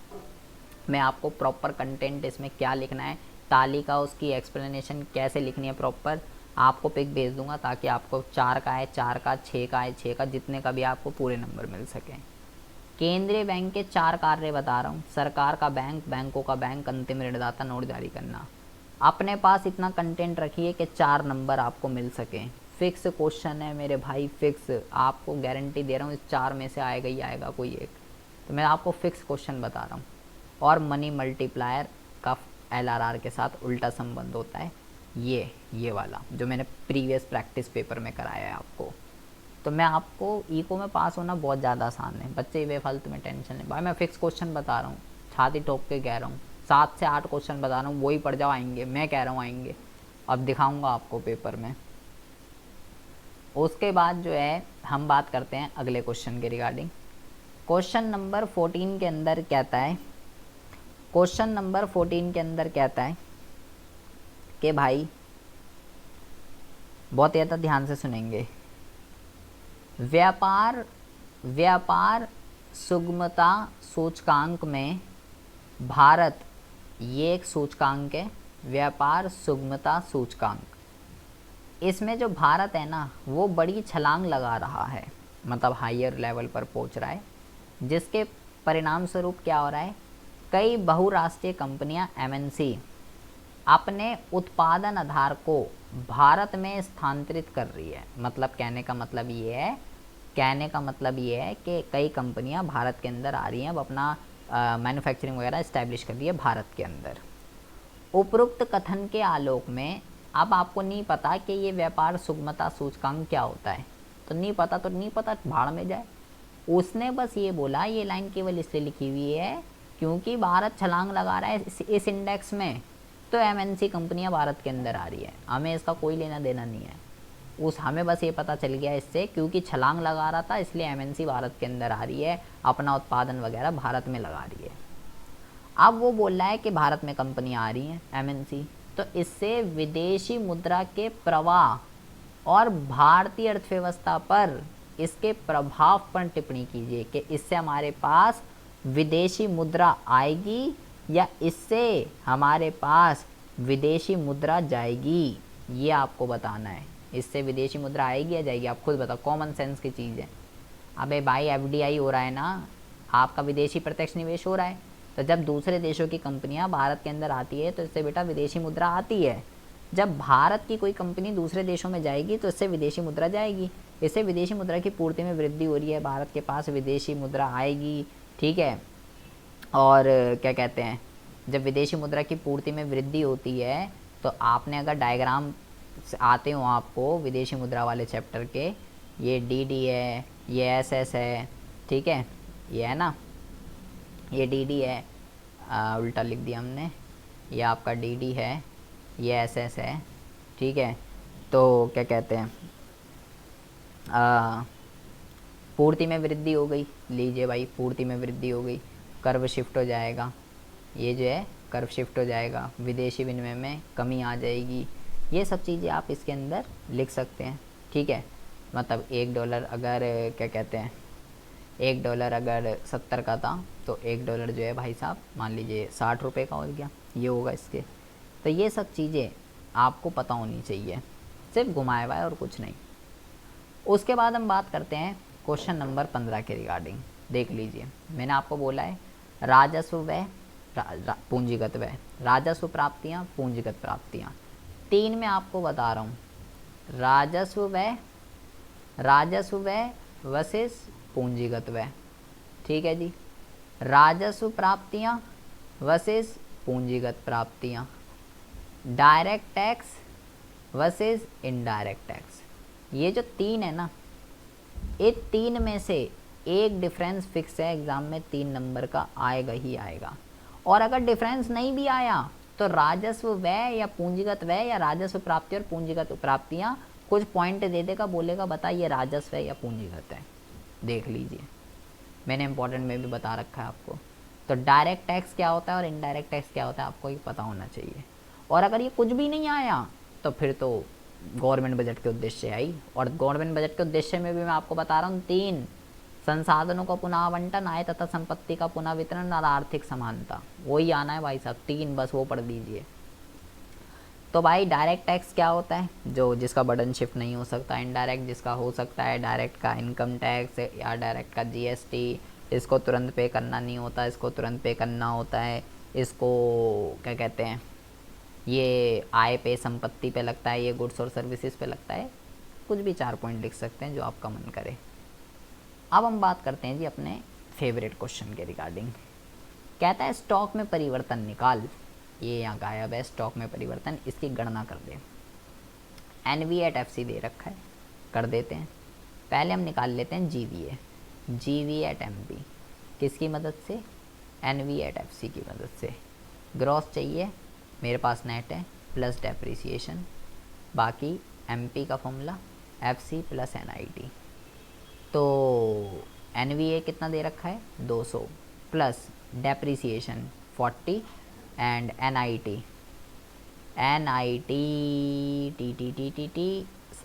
मैं आपको प्रॉपर कंटेंट इसमें क्या लिखना है, तालिका, उसकी एक्सप्लेनेशन कैसे लिखनी है प्रॉपर, आपको पिक भेज दूंगा ताकि आपको 4 का है 4 का, 6 का है 6 का, जितने का भी आपको पूरे नंबर मिल सकें। केंद्रीय बैंक के 4 कार्य बता रहा हूँ, सरकार का बैंक, बैंकों का बैंक, अंतिम ऋणदाता, नोट जारी करना। अपने पास इतना कंटेंट रखिए कि 4 नंबर आपको मिल सकें। फिक्स क्वेश्चन है मेरे भाई, फिक्स, आपको गारंटी दे रहा हूँ इस 4 में से आएगा ही आएगा कोई एक। तो मैं आपको फिक्स क्वेश्चन बता रहा हूँ। और मनी मल्टीप्लायर का LRR के साथ उल्टा संबंध होता है, ये वाला जो मैंने प्रीवियस प्रैक्टिस पेपर में कराया है आपको। तो मैं आपको इको में पास होना बहुत ज़्यादा आसान है, बच्चे बेफालतू में टेंशन लें। भाई मैं फिक्स क्वेश्चन बता रहा हूँ, छाती ठोक के कह रहा हूँ, 7 से 8 क्वेश्चन बता रहा हूँ, वही पढ़ जाओ, आएंगे, मैं कह रहा हूँ आएंगे, अब दिखाऊंगा आपको पेपर में। उसके बाद जो है हम बात करते हैं अगले क्वेश्चन के रिगार्डिंग। क्वेश्चन नंबर 14 के अंदर कहता है, क्वेश्चन नंबर 14 के अंदर कहता है कि भाई बहुत ज़्यादा ध्यान से सुनेंगे, व्यापार सुगमता सूचकांक में भारत, ये एक सूचकांक है, व्यापार सुगमता सूचकांक, इसमें जो भारत है ना वो बड़ी छलांग लगा रहा है, मतलब हायर लेवल पर पहुंच रहा है, जिसके परिणाम स्वरूप क्या हो रहा है, कई बहुराष्ट्रीय कंपनियां MNC अपने उत्पादन आधार को भारत में स्थानांतरित कर रही है। मतलब कहने का मतलब ये है कि कई कंपनियां भारत के अंदर आ रही हैं, अब अपना मैन्युफैक्चरिंग वगैरह इस्टेब्लिश कर रही है भारत के अंदर। उपरोक्त कथन के आलोक में अब आपको नहीं पता कि ये व्यापार सुगमता सूचकांक क्या होता है, तो नहीं पता भाड़ में जाए। उसने बस ये बोला, ये लाइन केवल इसलिए लिखी हुई है क्योंकि भारत छलांग लगा रहा है इस इंडेक्स में, तो MNC कंपनियां भारत के अंदर आ रही है, हमें इसका कोई लेना देना नहीं है। हमें बस ये पता चल गया इससे, क्योंकि छलांग लगा रहा था इसलिए MNC भारत के अंदर आ रही है, अपना उत्पादन वगैरह भारत में लगा रही है। अब वो बोल रहा है कि भारत में कंपनियां आ रही हैं MNC, तो इससे विदेशी मुद्रा के प्रवाह और भारतीय अर्थव्यवस्था पर इसके प्रभाव पर टिप्पणी कीजिए कि इससे हमारे पास विदेशी मुद्रा आएगी या इससे हमारे पास विदेशी मुद्रा जाएगी, ये आपको बताना है। इससे विदेशी मुद्रा आएगी या जाएगी, आप खुद बताओ, कॉमन सेंस की चीज़ है। अबे भाई FDI हो रहा है ना, आपका विदेशी प्रत्यक्ष निवेश हो रहा है, तो जब दूसरे देशों की कंपनियां भारत के अंदर आती है तो इससे बेटा विदेशी मुद्रा आती है। जब भारत की कोई कंपनी दूसरे देशों में जाएगी तो इससे विदेशी मुद्रा जाएगी, इससे विदेशी मुद्रा की पूर्ति में वृद्धि हो रही है, भारत के पास विदेशी मुद्रा आएगी, ठीक है। और क्या कहते हैं, जब विदेशी मुद्रा की पूर्ति में वृद्धि होती है तो आपने अगर डायग्राम आते हो आपको विदेशी मुद्रा वाले चैप्टर के, ये DD है, ये SS है, ठीक है, ये है ना, ये DD है, उल्टा लिख दिया हमने, ये आपका DD है, ये SS है, ठीक है। तो क्या कहते हैं, पूर्ति में वृद्धि हो गई, लीजिए भाई पूर्ति में वृद्धि हो गई, कर्व शिफ्ट हो जाएगा, ये जो है कर्व शिफ्ट हो जाएगा, विदेशी विनिमय में कमी आ जाएगी। ये सब चीज़ें आप इसके अंदर लिख सकते हैं, ठीक है। मतलब $1 अगर क्या कहते हैं, $1 अगर 70 का था तो $1 जो है भाई साहब मान लीजिए 60 रुपये का हो गया, ये होगा इसके। तो ये सब चीज़ें आपको पता होनी चाहिए, सिर्फ घुमाया हुआ है और कुछ नहीं। उसके बाद हम बात करते हैं क्वेश्चन नंबर 15 के रिगार्डिंग। देख लीजिए, मैंने आपको बोला है राजस्व व्यय, पूंजीगत व्यय, राजस्व प्राप्तियाँ, पूंजीगत प्राप्तियाँ। 3 में आपको बता रहा हूँ, राजस्व व्यय वर्सेस पूंजीगत व्यय, ठीक है जी। राजस्व प्राप्तियाँ वर्सेस पूंजीगत प्राप्तियाँ, direct tax versus indirect tax. ये जो 3 है ना, ये 3 में से एक डिफरेंस फिक्स है, एग्ज़ाम में 3 नंबर का आएगा ही आएगा। और अगर डिफरेंस नहीं भी आया तो राजस्व व्यय या पूंजीगत व्यय या राजस्व प्राप्ति और पूंजीगत प्राप्तियाँ कुछ पॉइंट दे देगा, बोलेगा बता ये राजस्व है या पूंजीगत है। देख लीजिए, मैंने इंपॉर्टेंट में भी बता रखा है आपको। तो डायरेक्ट टैक्स क्या होता है और इनडायरेक्ट टैक्स क्या होता है आपको ये पता होना चाहिए। और अगर ये कुछ भी नहीं आया तो फिर तो गवर्नमेंट बजट के उद्देश्य आई, और गवर्नमेंट बजट के उद्देश्य में भी मैं आपको बता रहा हूँ 3, संसाधनों का पुनः आवंटन, आय तथा संपत्ति का पुनः वितरण और आर्थिक समानता। वही आना है भाई साहब 3, बस वो पढ़ दीजिए। तो भाई डायरेक्ट टैक्स क्या होता है, जो जिसका बर्डन शिफ्ट नहीं हो सकता। इनडायरेक्ट जिसका हो सकता है, डायरेक्ट का इनकम टैक्स या डायरेक्ट का जीएसटी, इसको तुरंत पे करना नहीं होता, इसको तुरंत पे करना होता है। इसको क्या कहते हैं, ये आय पे, संपत्ति पे लगता है, ये गुड्स और सर्विसेज पे लगता है। कुछ भी 4 पॉइंट लिख सकते हैं जो आपका मन करे। अब हम बात करते हैं जी अपने फेवरेट क्वेश्चन के रिगार्डिंग। कहता है स्टॉक में परिवर्तन निकाल, ये यहाँ गायब है, स्टॉक में परिवर्तन, इसकी गणना कर दे। NV@FC दे रखा है, कर देते हैं। पहले हम निकाल लेते हैं GV@MP, किसकी मदद से, NV@FC की मदद से। ग्रॉस चाहिए, मेरे पास नेट है, प्लस डेप्रिसिएशन, बाकी MP का फॉर्मूला FC प्लस NIT। तो NVA कितना दे रखा है 200 प्लस डेप्रिसिएशन 40 एंड NIT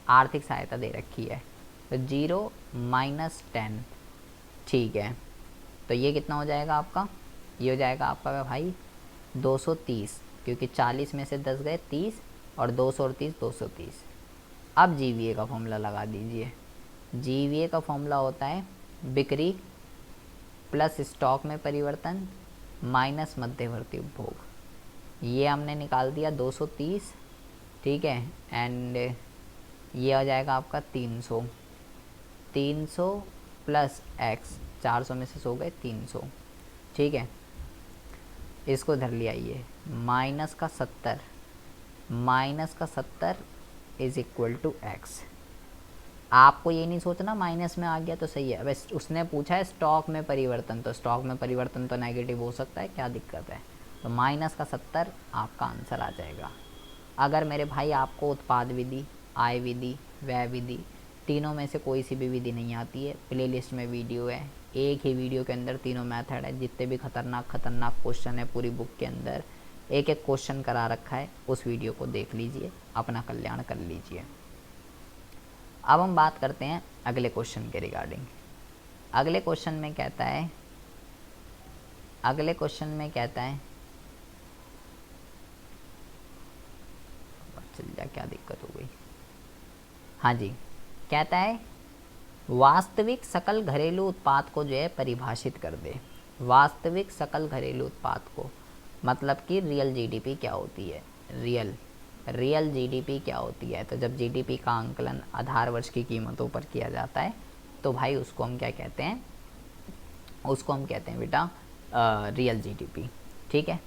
आर्थिक सहायता दे रखी है तो 0 - 10, ठीक है। तो ये कितना हो जाएगा आपका, ये हो जाएगा आपका भाई 230, क्योंकि 40 में से 10 गए 30 और 200 और 30 230। अब GVA का फॉर्मूला लगा दीजिए। GVA का फॉर्मूला होता है बिक्री प्लस स्टॉक में परिवर्तन माइनस मध्यवर्ती उपभोग। ये हमने निकाल दिया 230, ठीक है, एंड ये आ जाएगा आपका 300 प्लस x, 400 में से 100 गए 300, ठीक है। इसको धर लिया, ये माइनस का 70 इज इक्वल टू x। आपको ये नहीं सोचना माइनस में आ गया तो सही है। अब उसने पूछा है स्टॉक में परिवर्तन, तो स्टॉक में परिवर्तन तो नेगेटिव हो सकता है, क्या दिक्कत है। तो माइनस का 70 आपका आंसर आ जाएगा। अगर मेरे भाई आपको उत्पाद विधि, आय विधि, व्यय विधि, तीनों में से कोई सी भी विधि नहीं आती है, प्लेलिस्ट में वीडियो है, एक ही वीडियो के अंदर तीनों मेथड है। जितने भी खतरनाक क्वेश्चन है पूरी बुक के अंदर, एक एक क्वेश्चन करा रखा है, उस वीडियो को देख लीजिए, अपना कल्याण कर लीजिए। अब हम बात करते हैं अगले क्वेश्चन के रिगार्डिंग। अगले क्वेश्चन में कहता है चल जा, क्या दिक्कत हो गई, हाँ जी, कहता है वास्तविक सकल घरेलू उत्पाद को जो है परिभाषित कर दे। वास्तविक सकल घरेलू उत्पाद को मतलब कि रियल जीडीपी क्या होती है, रियल जीडीपी क्या होती है। तो जब जीडीपी का आंकलन आधार वर्ष की कीमतों पर किया जाता है तो भाई उसको हम क्या कहते हैं, उसको हम कहते हैं बेटा रियल जीडीपी, ठीक है।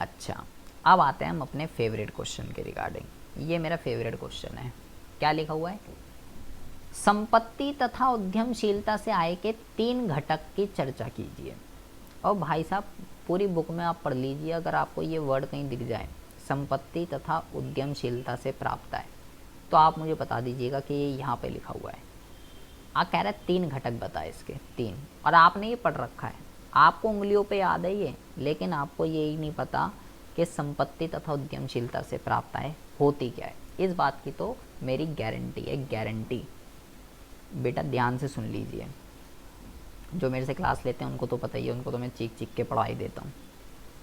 अच्छा, अब आते हैं हम अपने फेवरेट क्वेश्चन के रिगार्डिंग। ये मेरा फेवरेट क्वेश्चन है, क्या लिखा हुआ है, संपत्ति तथा उद्यमशीलता से आय के 3 घटक की चर्चा कीजिए। और भाई साहब पूरी बुक में आप पढ़ लीजिए, अगर आपको ये वर्ड कहीं दिख जाए संपत्ति तथा उद्यमशीलता से प्राप्त आय, तो आप मुझे बता दीजिएगा कि ये यहाँ पे लिखा हुआ है। कह रहा है 3 घटक बता इसके, 3, और आपने ये पढ़ रखा है, आपको उंगलियों पे याद है ये, लेकिन आपको यही नहीं पता कि संपत्ति तथा उद्यमशीलता से प्राप्त आय होती क्या है। इस बात की तो मेरी गारंटी है, गारंटी। बेटा ध्यान से सुन लीजिए, जो मेरे से क्लास लेते हैं उनको तो पता ही है, उनको तो मैं चीख चीख के पढ़ाई देता हूँ।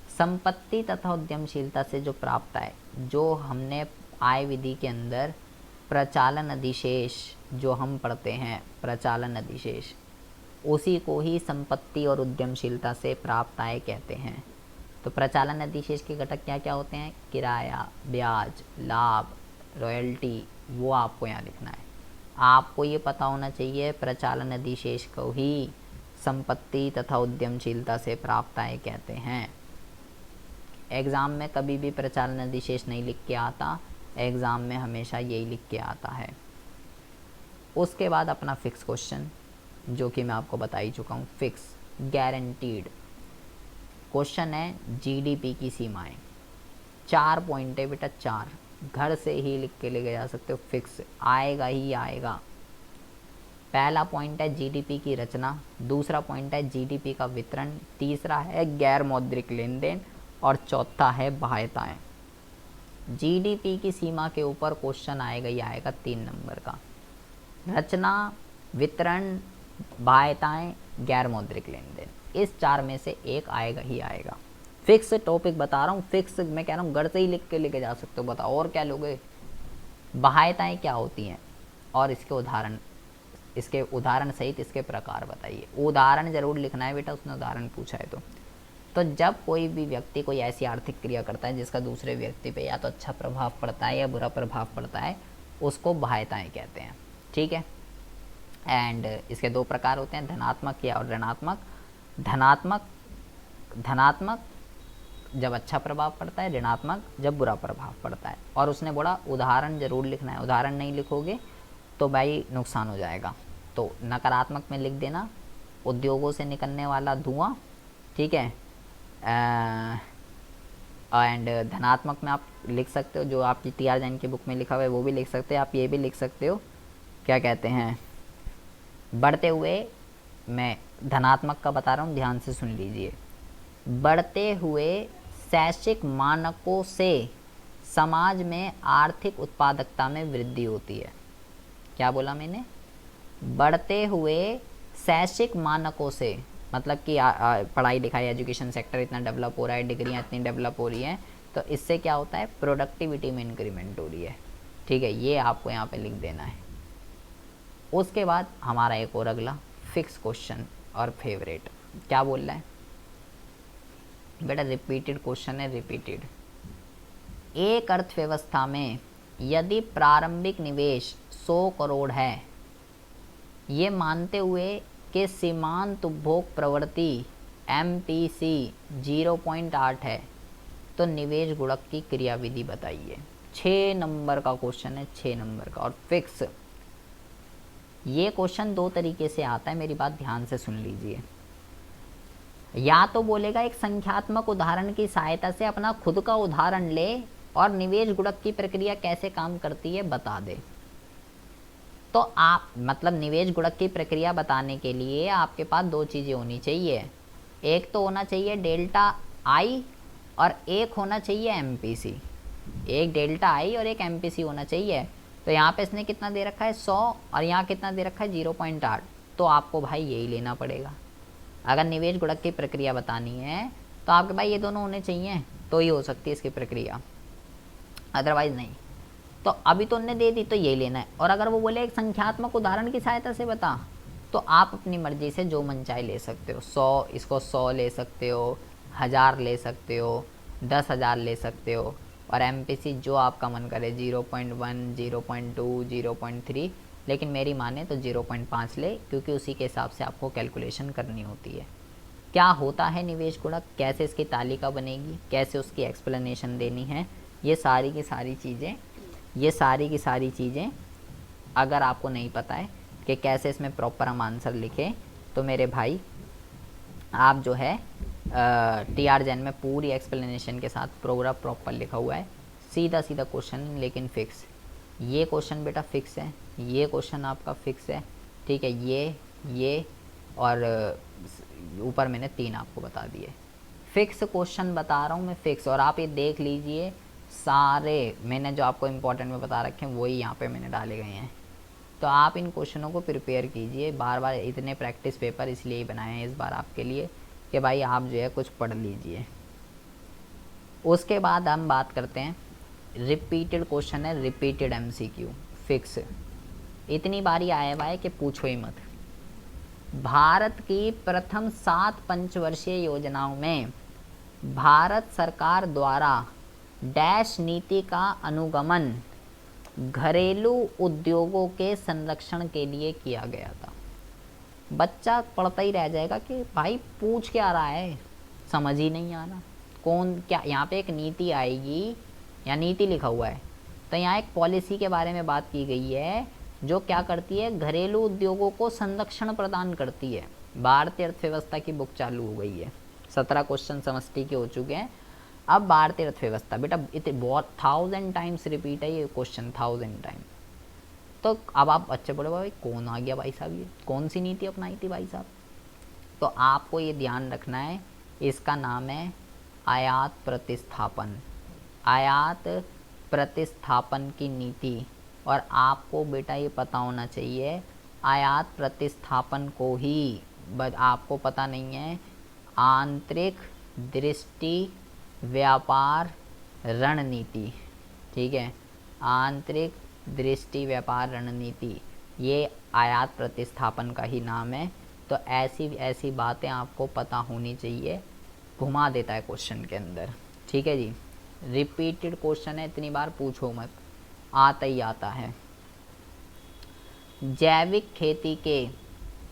संपत्ति तथा उद्यमशीलता से जो प्राप्त आय, जो हमने आय विधि के अंदर प्रचालन अधिशेष जो हम पढ़ते हैं, प्रचालन अधिशेष, उसी को ही संपत्ति और उद्यमशीलता से प्राप्त आय कहते हैं। तो प्रचालन अधिशेष के घटक क्या क्या होते हैं? किराया, ब्याज, लाभ, रॉयल्टी, वो आपको यहाँ लिखना है। आपको ये पता होना चाहिए प्रचालन अधिशेष को ही संपत्ति तथा उद्यमशीलता से प्राप्त आय कहते हैं। एग्ज़ाम में कभी भी प्रचालन अधिशेष नहीं लिख के आता, एग्ज़ाम में हमेशा यही लिख के आता है। उसके बाद अपना फिक्स क्वेश्चन, जो कि मैं आपको बता ही चुका हूँ, फिक्स गारंटीड क्वेश्चन है। जीडीपी की सीमाएं 4 पॉइंट है बेटा, 4, घर से ही लिख के लेके जा सकते हो, फिक्स आएगा ही आएगा। पहला पॉइंट है जीडीपी की रचना, दूसरा पॉइंट है जीडीपी का वितरण, तीसरा है गैर मौद्रिक लेन देन, और चौथा है बाह्यताएं। जीडीपी की सीमा के ऊपर क्वेश्चन आएगा ही आएगा 3 नंबर का। रचना, वितरण, बाह्यताएं, गैर मौद्रिक लेन देन, इस 4 में से एक आएगा ही आएगा। फिक्स टॉपिक बता रहा हूँ, फिक्स मैं कह रहा हूँ घर से ही लिख के लेके जा सकते हो। बताओ और क्या लोगे? बाह्यताएं क्या होती हैं और इसके उदाहरण सहित इसके प्रकार बताइए। उदाहरण जरूर लिखना है बेटा, उसने उदाहरण पूछा है तो जब कोई भी व्यक्ति कोई ऐसी आर्थिक क्रिया करता है जिसका दूसरे व्यक्ति पे या तो अच्छा प्रभाव पड़ता है या बुरा प्रभाव पड़ता है, उसको बाह्यताएं कहते हैं। ठीक है। एंड इसके 2 प्रकार होते हैं, धनात्मक या और ऋणात्मक। धनात्मक जब अच्छा प्रभाव पड़ता है, ऋणात्मक जब बुरा प्रभाव पड़ता है। और उसने बोला उदाहरण जरूर लिखना है, उदाहरण नहीं लिखोगे तो भाई नुकसान हो जाएगा। तो नकारात्मक में लिख देना उद्योगों से निकलने वाला धुआं, ठीक है। एंड धनात्मक में आप लिख सकते हो, जो आपकी टी.आर. जैन की बुक में लिखा हुआ है वो भी लिख सकते हैं। आप ये भी लिख सकते हो, क्या कहते हैं, बढ़ते हुए, मैं धनात्मक का बता रहा हूँ, ध्यान से सुन लीजिए। बढ़ते हुए शैक्षिक मानकों से समाज में आर्थिक उत्पादकता में वृद्धि होती है। क्या बोला मैंने? बढ़ते हुए शैक्षिक मानकों से, मतलब कि पढ़ाई लिखाई, एजुकेशन सेक्टर इतना डेवलप हो रहा है, डिग्रियाँ इतनी डेवलप हो रही हैं, तो इससे क्या होता है? प्रोडक्टिविटी में इंक्रीमेंट हो रही है। ठीक है, ये आपको यहाँ पे लिख देना है। उसके बाद हमारा एक और अगला फिक्स क्वेश्चन और फेवरेट, क्या बोल रहा है बेटा? रिपीटेड क्वेश्चन है, रिपीटेड। एक अर्थव्यवस्था में यदि प्रारंभिक निवेश 100 करोड़ है, ये मानते हुए कि सीमांत उपभोग प्रवृत्ति MPC 0.8 है, तो निवेश गुणक की क्रियाविधि बताइए। 6 नंबर का क्वेश्चन है, 6 नंबर का, और फिक्स। ये क्वेश्चन 2 तरीके से आता है, मेरी बात ध्यान से सुन लीजिए। या तो बोलेगा एक संख्यात्मक उदाहरण की सहायता से अपना खुद का उदाहरण ले और निवेश गुणक की प्रक्रिया कैसे काम करती है बता दे। तो आप मतलब निवेश गुणक की प्रक्रिया बताने के लिए आपके पास 2 चीज़ें होनी चाहिए। एक तो होना चाहिए डेल्टा आई और एक होना चाहिए MPC। एक डेल्टा आई और एक MPC होना चाहिए। तो यहाँ पे इसने कितना दे रखा है 100 और यहाँ कितना दे रखा है 0.8। तो आपको भाई यही लेना पड़ेगा। अगर निवेश गुणक की प्रक्रिया बतानी है तो आपके भाई ये दोनों होने चाहिए, तो ही हो सकती है इसकी प्रक्रिया, अदरवाइज़ नहीं। तो अभी तो उन्होंने दे दी तो यही लेना है। और अगर वो बोले एक संख्यात्मक उदाहरण की सहायता से बता, तो आप अपनी मर्जी से जो मन चाहे ले सकते हो। 100, इसको 100 ले सकते हो, 1000 ले सकते हो, 10,000 ले सकते हो, और MPC जो आपका मन करे 0.1, 0.2, 0.3, लेकिन मेरी माने तो 0.5 ले, क्योंकि उसी के हिसाब से आपको कैलकुलेशन करनी होती है। क्या होता है निवेश गुणक, कैसे इसकी तालिका बनेगी, कैसे उसकी एक्सप्लेनेशन देनी है, ये सारी की सारी चीज़ें अगर आपको नहीं पता है कि कैसे इसमें प्रॉपर हम आंसर लिखें, तो मेरे भाई आप जो है टी.आर. जैन में पूरी एक्सप्लेनेशन के साथ प्रोग्राम प्रॉपर लिखा हुआ है, सीधा क्वेश्चन लेकिन फिक्स। ये क्वेश्चन बेटा फिक्स है, ये क्वेश्चन आपका फिक्स है, ठीक है, ये और ऊपर मैंने 3 आपको बता दिए। फिक्स क्वेश्चन बता रहा हूँ मैं, फिक्स। और आप ये देख लीजिए, सारे मैंने जो आपको इम्पोर्टेंट में बता रखे हैं वही यहाँ पे मैंने डाले गए हैं। तो आप इन क्वेश्चनों को प्रिपेयर कीजिए बार बार। इतने प्रैक्टिस पेपर इसलिए ही बनाए हैं इस बार आपके लिए कि भाई आप जो है कुछ पढ़ लीजिए। उसके बाद हम बात करते हैं, रिपीटेड क्वेश्चन है, रिपीटेड एमसीक्यू फिक्स। इतनी बारी आया हुआ है कि पूछो ही मत। भारत की प्रथम 7 पंचवर्षीय योजनाओं में भारत सरकार द्वारा डैश नीति का अनुगमन घरेलू उद्योगों के संरक्षण के लिए किया गया था। बच्चा पढ़ता ही रह जाएगा कि भाई पूछ क्या रहा है, समझ ही नहीं आ रहा। कौन क्या, यहाँ पे एक नीति आएगी या नीति लिखा हुआ है, तो यहाँ एक पॉलिसी के बारे में बात की गई है जो क्या करती है, घरेलू उद्योगों को संरक्षण प्रदान करती है। भारतीय अर्थव्यवस्था की बुक चालू हो गई है, 17 क्वेश्चन समष्टि के हो चुके हैं। अब भारतीय अर्थव्यवस्था, बेटा इतने बहुत 1000 टाइम्स रिपीट है ये क्वेश्चन, 1000 टाइम। तो अब आप अच्छे पढ़ो भाई, कौन आ गया भाई साहब, ये कौन सी नीति अपनाई थी भाई साहब। तो आपको ये ध्यान रखना है, इसका नाम है आयात प्रतिस्थापन, आयात प्रतिस्थापन की नीति। और आपको बेटा ये पता होना चाहिए, आयात प्रतिस्थापन को ही, आपको पता नहीं है, आंतरिक दृष्टि व्यापार रणनीति, ठीक है, आंतरिक दृष्टि व्यापार रणनीति, ये आयात प्रतिस्थापन का ही नाम है। तो ऐसी ऐसी बातें आपको पता होनी चाहिए, घुमा देता है क्वेश्चन के अंदर, ठीक है जी। रिपीटेड क्वेश्चन है, इतनी बार पूछो मत, आता ही आता है। जैविक खेती के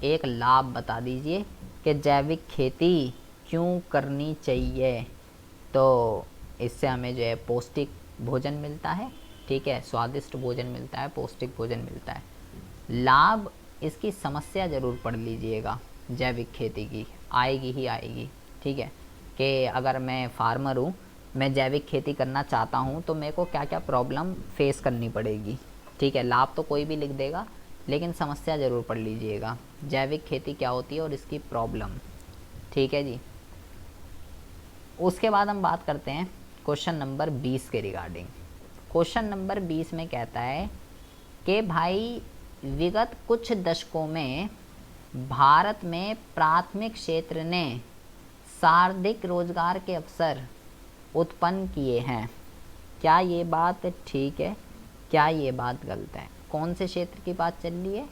एक लाभ बता दीजिए कि जैविक खेती क्यों करनी चाहिए। तो इससे हमें जो है पौष्टिक भोजन मिलता है, ठीक है, स्वादिष्ट भोजन मिलता है, पौष्टिक भोजन मिलता है। लाभ, इसकी समस्या ज़रूर पढ़ लीजिएगा, जैविक खेती की आएगी ही आएगी, ठीक है, कि अगर मैं फार्मर हूँ, मैं जैविक खेती करना चाहता हूँ, तो मेरे को क्या क्या प्रॉब्लम फेस करनी पड़ेगी, ठीक है। लाभ तो कोई भी लिख देगा, लेकिन समस्या ज़रूर पढ़ लीजिएगा, जैविक खेती क्या होती है और इसकी प्रॉब्लम, ठीक है जी। उसके बाद हम बात करते हैं क्वेश्चन नंबर 20 के रिगार्डिंग। क्वेश्चन नंबर 20 में कहता है कि भाई विगत कुछ दशकों में भारत में प्राथमिक क्षेत्र ने सर्वाधिक रोजगार के अवसर उत्पन्न किए हैं। क्या ये बात ठीक है, क्या ये बात गलत है? कौन से क्षेत्र की बात चल रही है?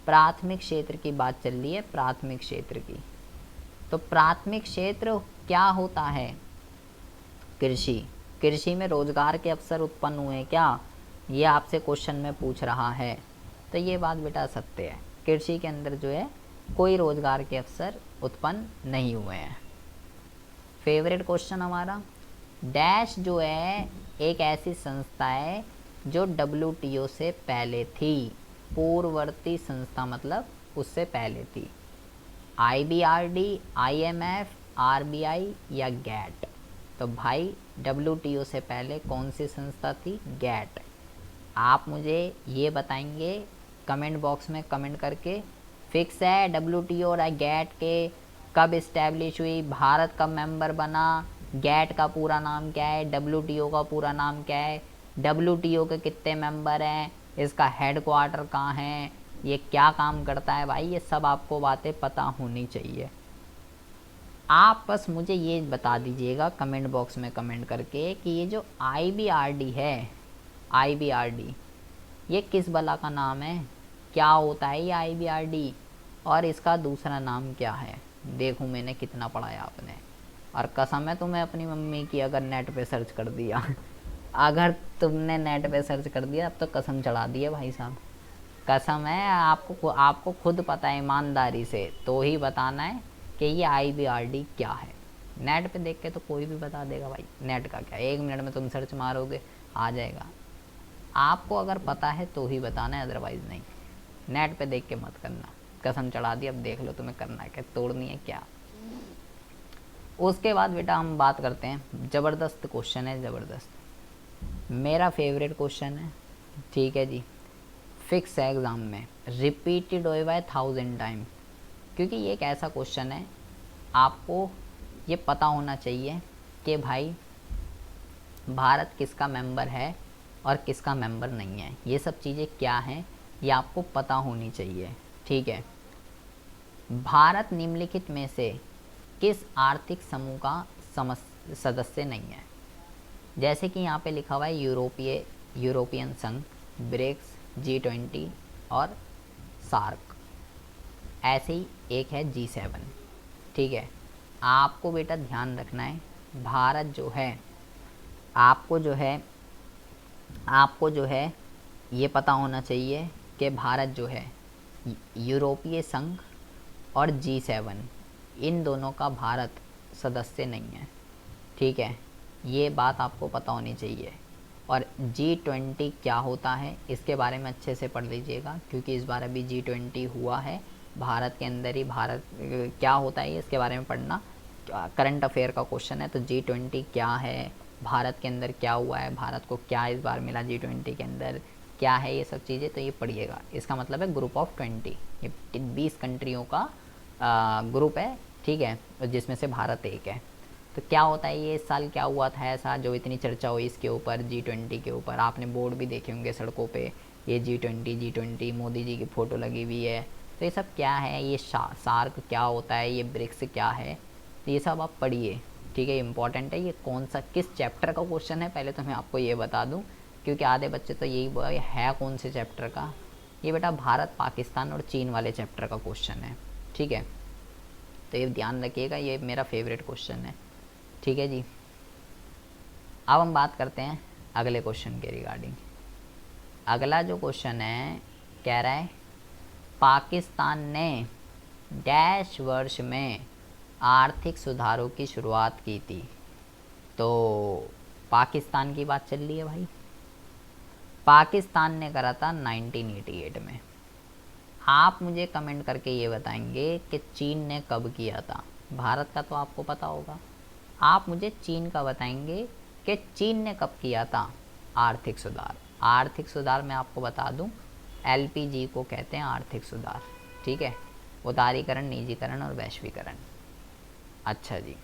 प्राथमिक क्षेत्र की बात चल रही है, प्राथमिक क्षेत्र की। तो प्राथमिक क्षेत्र क्या होता है? कृषि। कृषि में रोजगार के अवसर उत्पन्न हुए क्या, ये आपसे क्वेश्चन में पूछ रहा है। तो ये बात बेटा सत्य है, कृषि के अंदर जो है कोई रोजगार के अवसर उत्पन्न नहीं हुए हैं। फेवरेट क्वेश्चन हमारा, डैश जो है एक ऐसी संस्था है जो WTO से पहले थी, पूर्ववर्ती संस्था मतलब उससे पहले थी। IBRD, IMF, RBI या गैट। तो भाई WTO से पहले कौन सी संस्था थी? गैट। आप मुझे ये बताएंगे कमेंट बॉक्स में कमेंट करके, फिक्स है WTO और गैट के कब इस्टेब्लिश हुई, भारत कब मेंबर बना, गैट का पूरा नाम क्या है, WTO का पूरा नाम क्या है, WTO के कितने मेंबर हैं, इसका हेडक्वार्टर कहाँ है, ये क्या काम करता है, भाई ये सब आपको बातें पता होनी चाहिए। आप बस मुझे ये बता दीजिएगा कमेंट बॉक्स में कमेंट करके कि ये जो IBRD है, IBRD ये किस बला का नाम है, क्या होता है ये IBRD, और इसका दूसरा नाम क्या है। देखूं मैंने कितना पढ़ा है आपने, और कसम है तुम्हें अपनी मम्मी की, अगर नेट पे सर्च कर दिया अगर तुमने नेट पे सर्च कर दिया अब तो कसम चढ़ा दी है भाई साहब, कसम है। आपको खुद पता है ईमानदारी से तो ही बताना है कि ये IBRD क्या है। नेट पे देख के तो कोई भी बता देगा भाई, नेट का क्या, 1 मिनट में तुम सर्च मारोगे आ जाएगा। आपको अगर पता है तो ही बताना है, अदरवाइज़ नहीं। नेट पे देख के मत करना, कसम चढ़ा दी। अब देख लो तुम्हें करना है क्या, तोड़नी है क्या। उसके बाद बेटा हम बात करते हैं, ज़बरदस्त क्वेश्चन है, ज़बरदस्त, मेरा फेवरेट क्वेश्चन है, ठीक है जी। फिक्स है एग्ज़ाम में, रिपीटेड होए बाय 1000 टाइम, क्योंकि ये एक ऐसा क्वेश्चन है आपको ये पता होना चाहिए कि भाई भारत किसका मेंबर है और किसका मेंबर नहीं है। ये सब चीज़ें क्या हैं ये आपको पता होनी चाहिए, ठीक है। भारत निम्नलिखित में से किस आर्थिक समूह का सदस्य नहीं है? जैसे कि यहाँ पे लिखा हुआ है यूरोपियन संघ, ब्रिक्स, G20 और सार्क। ऐसे ही एक है G7, ठीक है। आपको बेटा ध्यान रखना है, भारत जो है आपको जो है ये पता होना चाहिए कि भारत जो है यूरोपीय संघ और G7 इन दोनों का भारत सदस्य नहीं है, ठीक है। ये बात आपको पता होनी चाहिए। और G20 क्या होता है इसके बारे में अच्छे से पढ़ लीजिएगा, क्योंकि इस बार अभी G20 हुआ है भारत के अंदर ही। भारत क्या होता है इसके बारे में पढ़ना, करंट अफेयर का क्वेश्चन है। तो G20 क्या है, भारत के अंदर क्या हुआ है, भारत को क्या इस बार मिला G20 के अंदर, क्या है ये सब चीज़ें, तो ये पढ़िएगा। इसका मतलब है ग्रुप ऑफ 20, ये 20 कंट्रियों का ग्रुप है, ठीक है, जिसमें से भारत एक है। तो क्या होता है ये, इस साल क्या हुआ था ऐसा जो इतनी चर्चा हुई इसके ऊपर, G20 के ऊपर। आपने बोर्ड भी देखे होंगे सड़कों पे, ये G20 मोदी जी की फ़ोटो लगी हुई है। तो ये सब क्या है, ये सार्क क्या होता है, ये ब्रिक्स क्या है, तो ये सब आप पढ़िए, ठीक है। इंपॉर्टेंट है। ये कौन सा किस चैप्टर का क्वेश्चन है पहले तो मैं आपको ये बता दूं, क्योंकि आधे बच्चे तो यही है कौन से चैप्टर का। ये बेटा भारत, पाकिस्तान और चीन वाले चैप्टर का क्वेश्चन है, ठीक है। तो ये ध्यान रखिएगा, ये मेरा फेवरेट क्वेश्चन है, ठीक है जी। अब हम बात करते हैं अगले क्वेश्चन के रिगार्डिंग। अगला जो क्वेश्चन है कह रहा है पाकिस्तान ने डैश वर्ष में आर्थिक सुधारों की शुरुआत की थी। तो पाकिस्तान की बात चल रही है भाई। पाकिस्तान ने करा था 1988 में। आप मुझे कमेंट करके ये बताएंगे कि चीन ने कब किया था। भारत का तो आपको पता होगा, आप मुझे चीन का बताएंगे कि चीन ने कब किया था आर्थिक सुधार। आर्थिक सुधार मैं आपको बता दूं, LPG को कहते हैं आर्थिक सुधार, ठीक है। उदारीकरण, निजीकरण और वैश्वीकरण। अच्छा जी,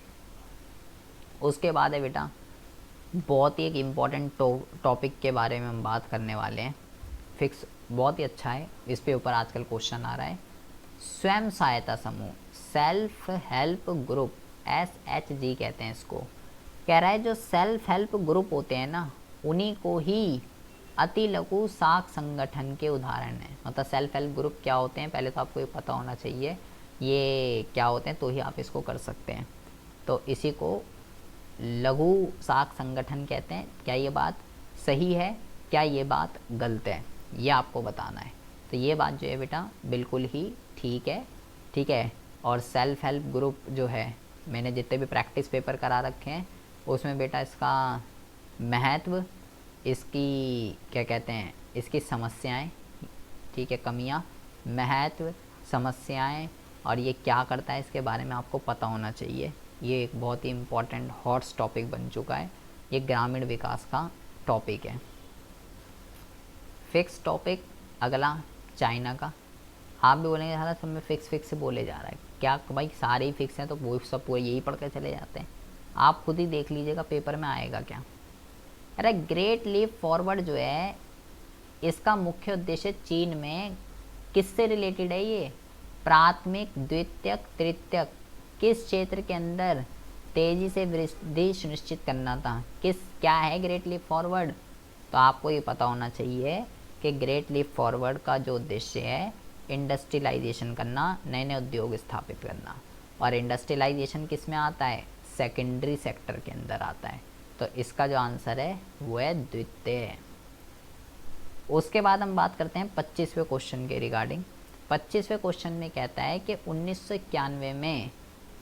उसके बाद है बेटा बहुत ही एक इम्पॉर्टेंट टॉपिक के बारे में हम बात करने वाले हैं। फिक्स बहुत ही अच्छा है, इस पे ऊपर आजकल क्वेश्चन आ रहा है। स्वयं सहायता समूह, सेल्फ हेल्प ग्रुप, SHG कहते हैं इसको। कह रहा है जो सेल्फ हेल्प ग्रुप होते हैं ना, उन्हीं को ही अति लघु साख संगठन के उदाहरण हैं। मतलब सेल्फ हेल्प ग्रुप क्या होते हैं पहले तो आपको ये पता होना चाहिए, ये क्या होते हैं, तो ही आप इसको कर सकते हैं। तो इसी को लघु साख संगठन कहते हैं। क्या ये बात सही है, क्या ये बात गलत है, ये आपको बताना है। तो ये बात जो है बेटा बिल्कुल ही ठीक है, ठीक है। और सेल्फ हेल्प ग्रुप जो है, मैंने जितने भी प्रैक्टिस पेपर करा रखे हैं उसमें बेटा इसका महत्व, इसकी क्या कहते हैं, इसकी समस्याएं, ठीक है, कमियां, महत्व, समस्याएं और ये क्या करता है इसके बारे में आपको पता होना चाहिए। ये एक बहुत ही इम्पोर्टेंट हॉट टॉपिक बन चुका है। ये ग्रामीण विकास का टॉपिक है। फिक्स टॉपिक अगला चाइना का। आप भी बोलेंगे सारा सब में फिक्स फिक्स से बोले जा रहा है, क्या भाई सारे ही फिक्स हैं तो वो सब पूरे यही पढ़ कर चले जाते हैं। आप खुद ही देख लीजिएगा पेपर में आएगा क्या। अरे ग्रेट लीप फॉरवर्ड जो है इसका मुख्य उद्देश्य चीन में किससे रिलेटेड है, ये प्राथमिक, द्वितीयक, तृतीयक किस क्षेत्र के अंदर तेजी से वृद्धि सुनिश्चित करना था। क्या है ग्रेट लीप फॉरवर्ड, तो आपको ये पता होना चाहिए कि ग्रेट लीप फॉरवर्ड का जो उद्देश्य है इंडस्ट्रियलाइजेशन करना, नए नए उद्योग स्थापित करना। और इंडस्ट्रियलाइजेशन किस में आता है, सेकेंडरी सेक्टर के अंदर आता है। तो इसका जो आंसर है वो है द्वितीय। उसके बाद हम बात करते हैं 25वें क्वेश्चन के रिगार्डिंग। 25वें क्वेश्चन में कहता है कि 1991 में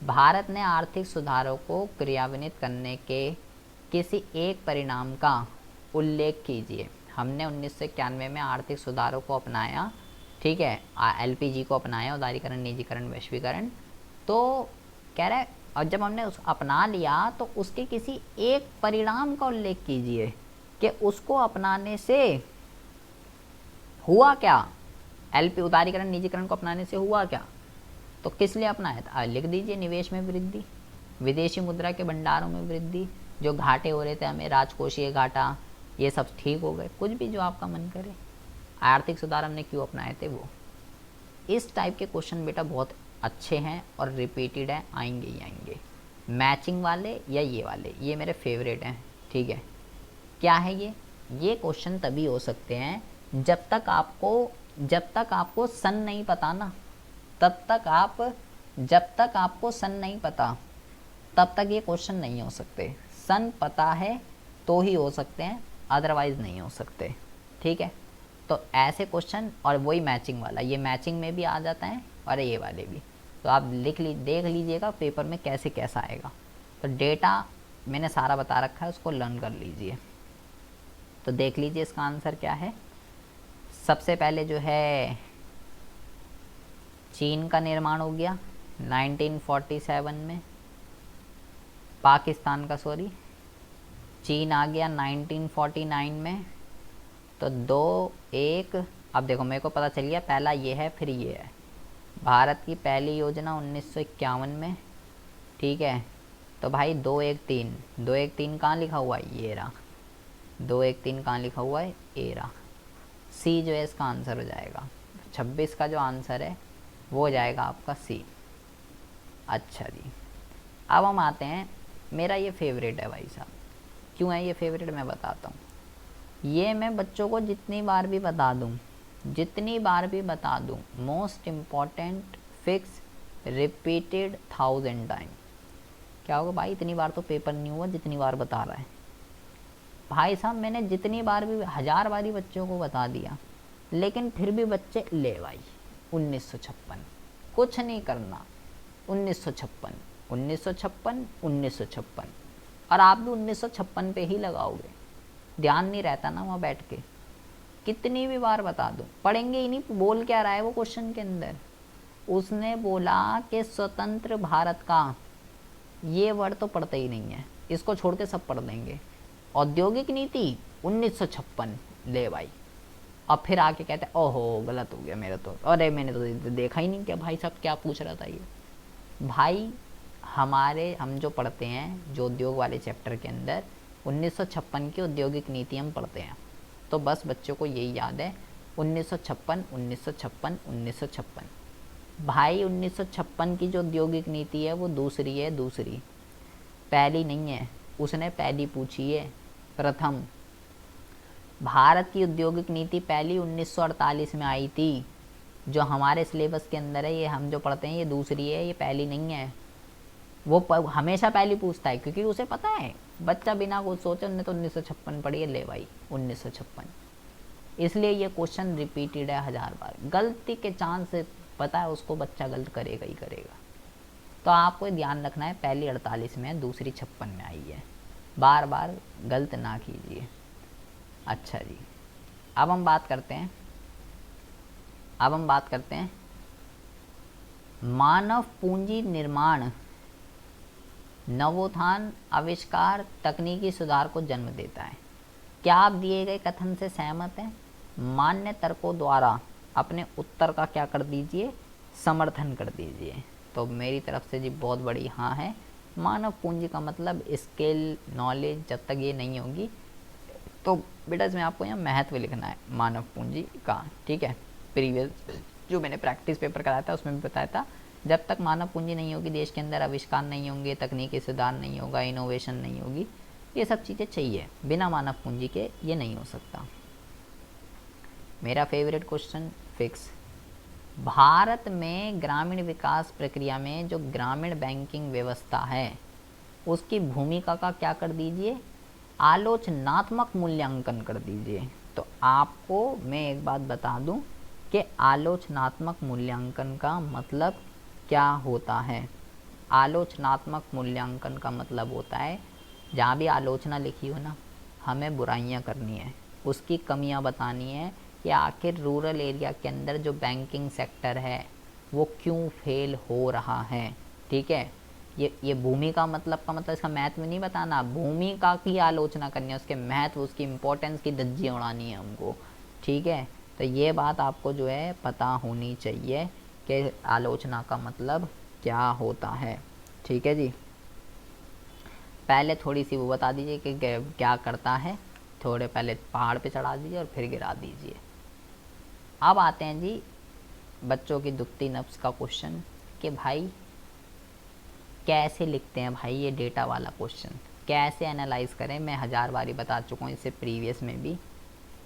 भारत ने आर्थिक सुधारों को क्रियान्वित करने के किसी एक परिणाम का उल्लेख कीजिए। हमने 1991 में आर्थिक सुधारों को अपनाया, ठीक है, LPG को अपनाया, उदारीकरण, निजीकरण, वैश्वीकरण। तो कह रहा है और जब हमने उसको अपना लिया तो उसके किसी एक परिणाम का उल्लेख कीजिए कि उसको अपनाने से हुआ क्या, एलपी उदारीकरण निजीकरण को अपनाने से हुआ क्या, तो किस लिए अपनाया था, लिख दीजिए, निवेश में वृद्धि, विदेशी मुद्रा के भंडारों में वृद्धि, जो घाटे हो रहे थे हमें, राजकोषीय घाटा, ये सब ठीक हो गए, कुछ भी जो आपका मन करे। आर्थिक सुधार हमने क्यों अपनाए थे वो। इस टाइप के क्वेश्चन बेटा बहुत अच्छे हैं और रिपीटेड हैं, आएंगे ही आएंगे। मैचिंग वाले या ये वाले, ये मेरे फेवरेट हैं, ठीक है। क्या है ये क्वेश्चन तभी हो सकते हैं जब तक आपको सन नहीं पता ना, जब तक आपको सन नहीं पता तब तक ये क्वेश्चन नहीं हो सकते। सन पता है तो ही हो सकते हैं, अदरवाइज नहीं हो सकते, ठीक है। तो ऐसे क्वेश्चन, और वही मैचिंग वाला, ये मैचिंग में भी आ जाता है और ये वाले भी, तो आप देख लीजिएगा पेपर में कैसे कैसा आएगा। तो डेटा मैंने सारा बता रखा है, उसको लर्न कर लीजिए। तो देख लीजिए इसका आंसर क्या है। सबसे पहले जो है चीन का निर्माण हो गया 1947 में, पाकिस्तान का, सॉरी, चीन आ गया 1949 में। तो 2-1, अब देखो मेरे को पता चल गया, पहला ये है फिर ये है। भारत की पहली योजना 1951 में, ठीक है। तो भाई 2-1-3, 2-1-3 कहाँ लिखा हुआ है, ये रहा, 2-1-3 कहाँ लिखा हुआ है, ये रहा। सी जो है इसका आंसर हो जाएगा, 26 का जो आंसर है वो हो जाएगा आपका सी। अच्छा जी, अब हम आते हैं, मेरा ये फेवरेट है भाई साहब। क्यों है ये फेवरेट, मैं बताता हूँ। ये मैं बच्चों को जितनी बार भी बता दूँ, most important, fix, repeated 1000 time. क्या होगा भाई, इतनी बार तो पेपर नहीं हुआ जितनी बार बता रहा है भाई साहब। मैंने जितनी बार भी 1000 बार ही बच्चों को बता दिया, लेकिन फिर भी बच्चे ले भाई 1956, कुछ नहीं करना, 1956, और आप भी 1956 पे ही लगाओगे, ध्यान नहीं रहता ना वहाँ बैठ के। कितनी भी बार बता दो, पढ़ेंगे ही नहीं। बोल क्या रहा है वो क्वेश्चन के अंदर, उसने बोला कि स्वतंत्र भारत का, ये वर्ड तो पढ़ते ही नहीं है, इसको छोड़ के सब पढ़ देंगे। औद्योगिक नीति 1956, ले भाई। अब फिर आके कहते हैं ओहो गलत हो गया मेरा तो, अरे मैंने तो देखा ही नहीं, क्या भाई साहब क्या पूछ रहा था ये। भाई हम जो पढ़ते हैं, जो उद्योग वाले चैप्टर के अंदर 1956 की औद्योगिक नीति हम पढ़ते हैं। तो बस बच्चों को यही याद है, 1956। भाई 1956 की जो औद्योगिक नीति है वो दूसरी है, पहली नहीं है। उसने पहली पूछी है, प्रथम। भारत की औद्योगिक नीति पहली 1948 में आई थी, जो हमारे सिलेबस के अंदर है, ये हम जो पढ़ते हैं ये दूसरी है, ये पहली नहीं है। वो हमेशा पहली पूछता है, क्योंकि उसे पता है, बच्चा बिना कुछ सोचे उन्हें तो 1956 पढ़ी है, ले भाई 1956। इसलिए ये क्वेश्चन रिपीटेड है 1000 बार। गलती के चांस पता है उसको, बच्चा गलत करेगा ही करेगा। तो आपको ध्यान रखना है, पहली 48 में है, दूसरी 56 में आई है, बार बार गलत ना कीजिए। अच्छा जी, अब हम बात करते हैं मानव पूंजी निर्माण, नवोत्थान, आविष्कार, तकनीकी सुधार को जन्म देता है। क्या आप दिए गए कथन से सहमत हैं? मान्य तर्कों द्वारा अपने उत्तर का क्या कर दीजिए, समर्थन कर दीजिए। तो मेरी तरफ से जी बहुत बड़ी हाँ है। मानव पूंजी का मतलब स्किल, नॉलेज, जब तक ये नहीं होगी तो बेटा इसमें आपको यहाँ महत्व लिखना है मानव पूंजी का, ठीक है। प्रीवियस जो मैंने प्रैक्टिस पेपर कराया था उसमें भी बताया था, जब तक मानव पूंजी नहीं होगी देश के अंदर, आविष्कार नहीं होंगे, तकनीकी सुधार नहीं होगा, इनोवेशन नहीं होगी, ये सब चीज़ें चाहिए, बिना मानव पूंजी के ये नहीं हो सकता। मेरा फेवरेट क्वेश्चन फिक्स, भारत में ग्रामीण विकास प्रक्रिया में जो ग्रामीण बैंकिंग व्यवस्था है उसकी भूमिका का क्या कर दीजिए, आलोचनात्मक मूल्यांकन कर दीजिए। तो आपको मैं एक बात बता दूं कि आलोचनात्मक मूल्यांकन का मतलब क्या होता है। आलोचनात्मक मूल्यांकन का मतलब होता है, जहाँ भी आलोचना लिखी हो ना, हमें बुराइयां करनी है, उसकी कमियां बतानी है कि आखिर रूरल एरिया के अंदर जो बैंकिंग सेक्टर है वो क्यों फेल हो रहा है, ठीक है। ये भूमिका मतलब का मतलब इसका महत्व नहीं बताना, भूमिका की आलोचना करनी है, उसके महत्व, उसकी इम्पोर्टेंस की धज्जियाँ उड़ानी है हमको, ठीक है। तो ये बात आपको जो है पता होनी चाहिए कि आलोचना का मतलब क्या होता है। ठीक है जी। पहले थोड़ी सी वो बता दीजिए कि क्या करता है, थोड़े पहले पहाड़ पे चढ़ा दीजिए और फिर गिरा दीजिए। अब आते हैं जी बच्चों की दुखती नफ्स का क्वेश्चन कि भाई कैसे लिखते हैं भाई ये डेटा वाला क्वेश्चन, कैसे एनालाइज करें। मैं 1000 बारी बता चुका हूँ इससे प्रीवियस में भी।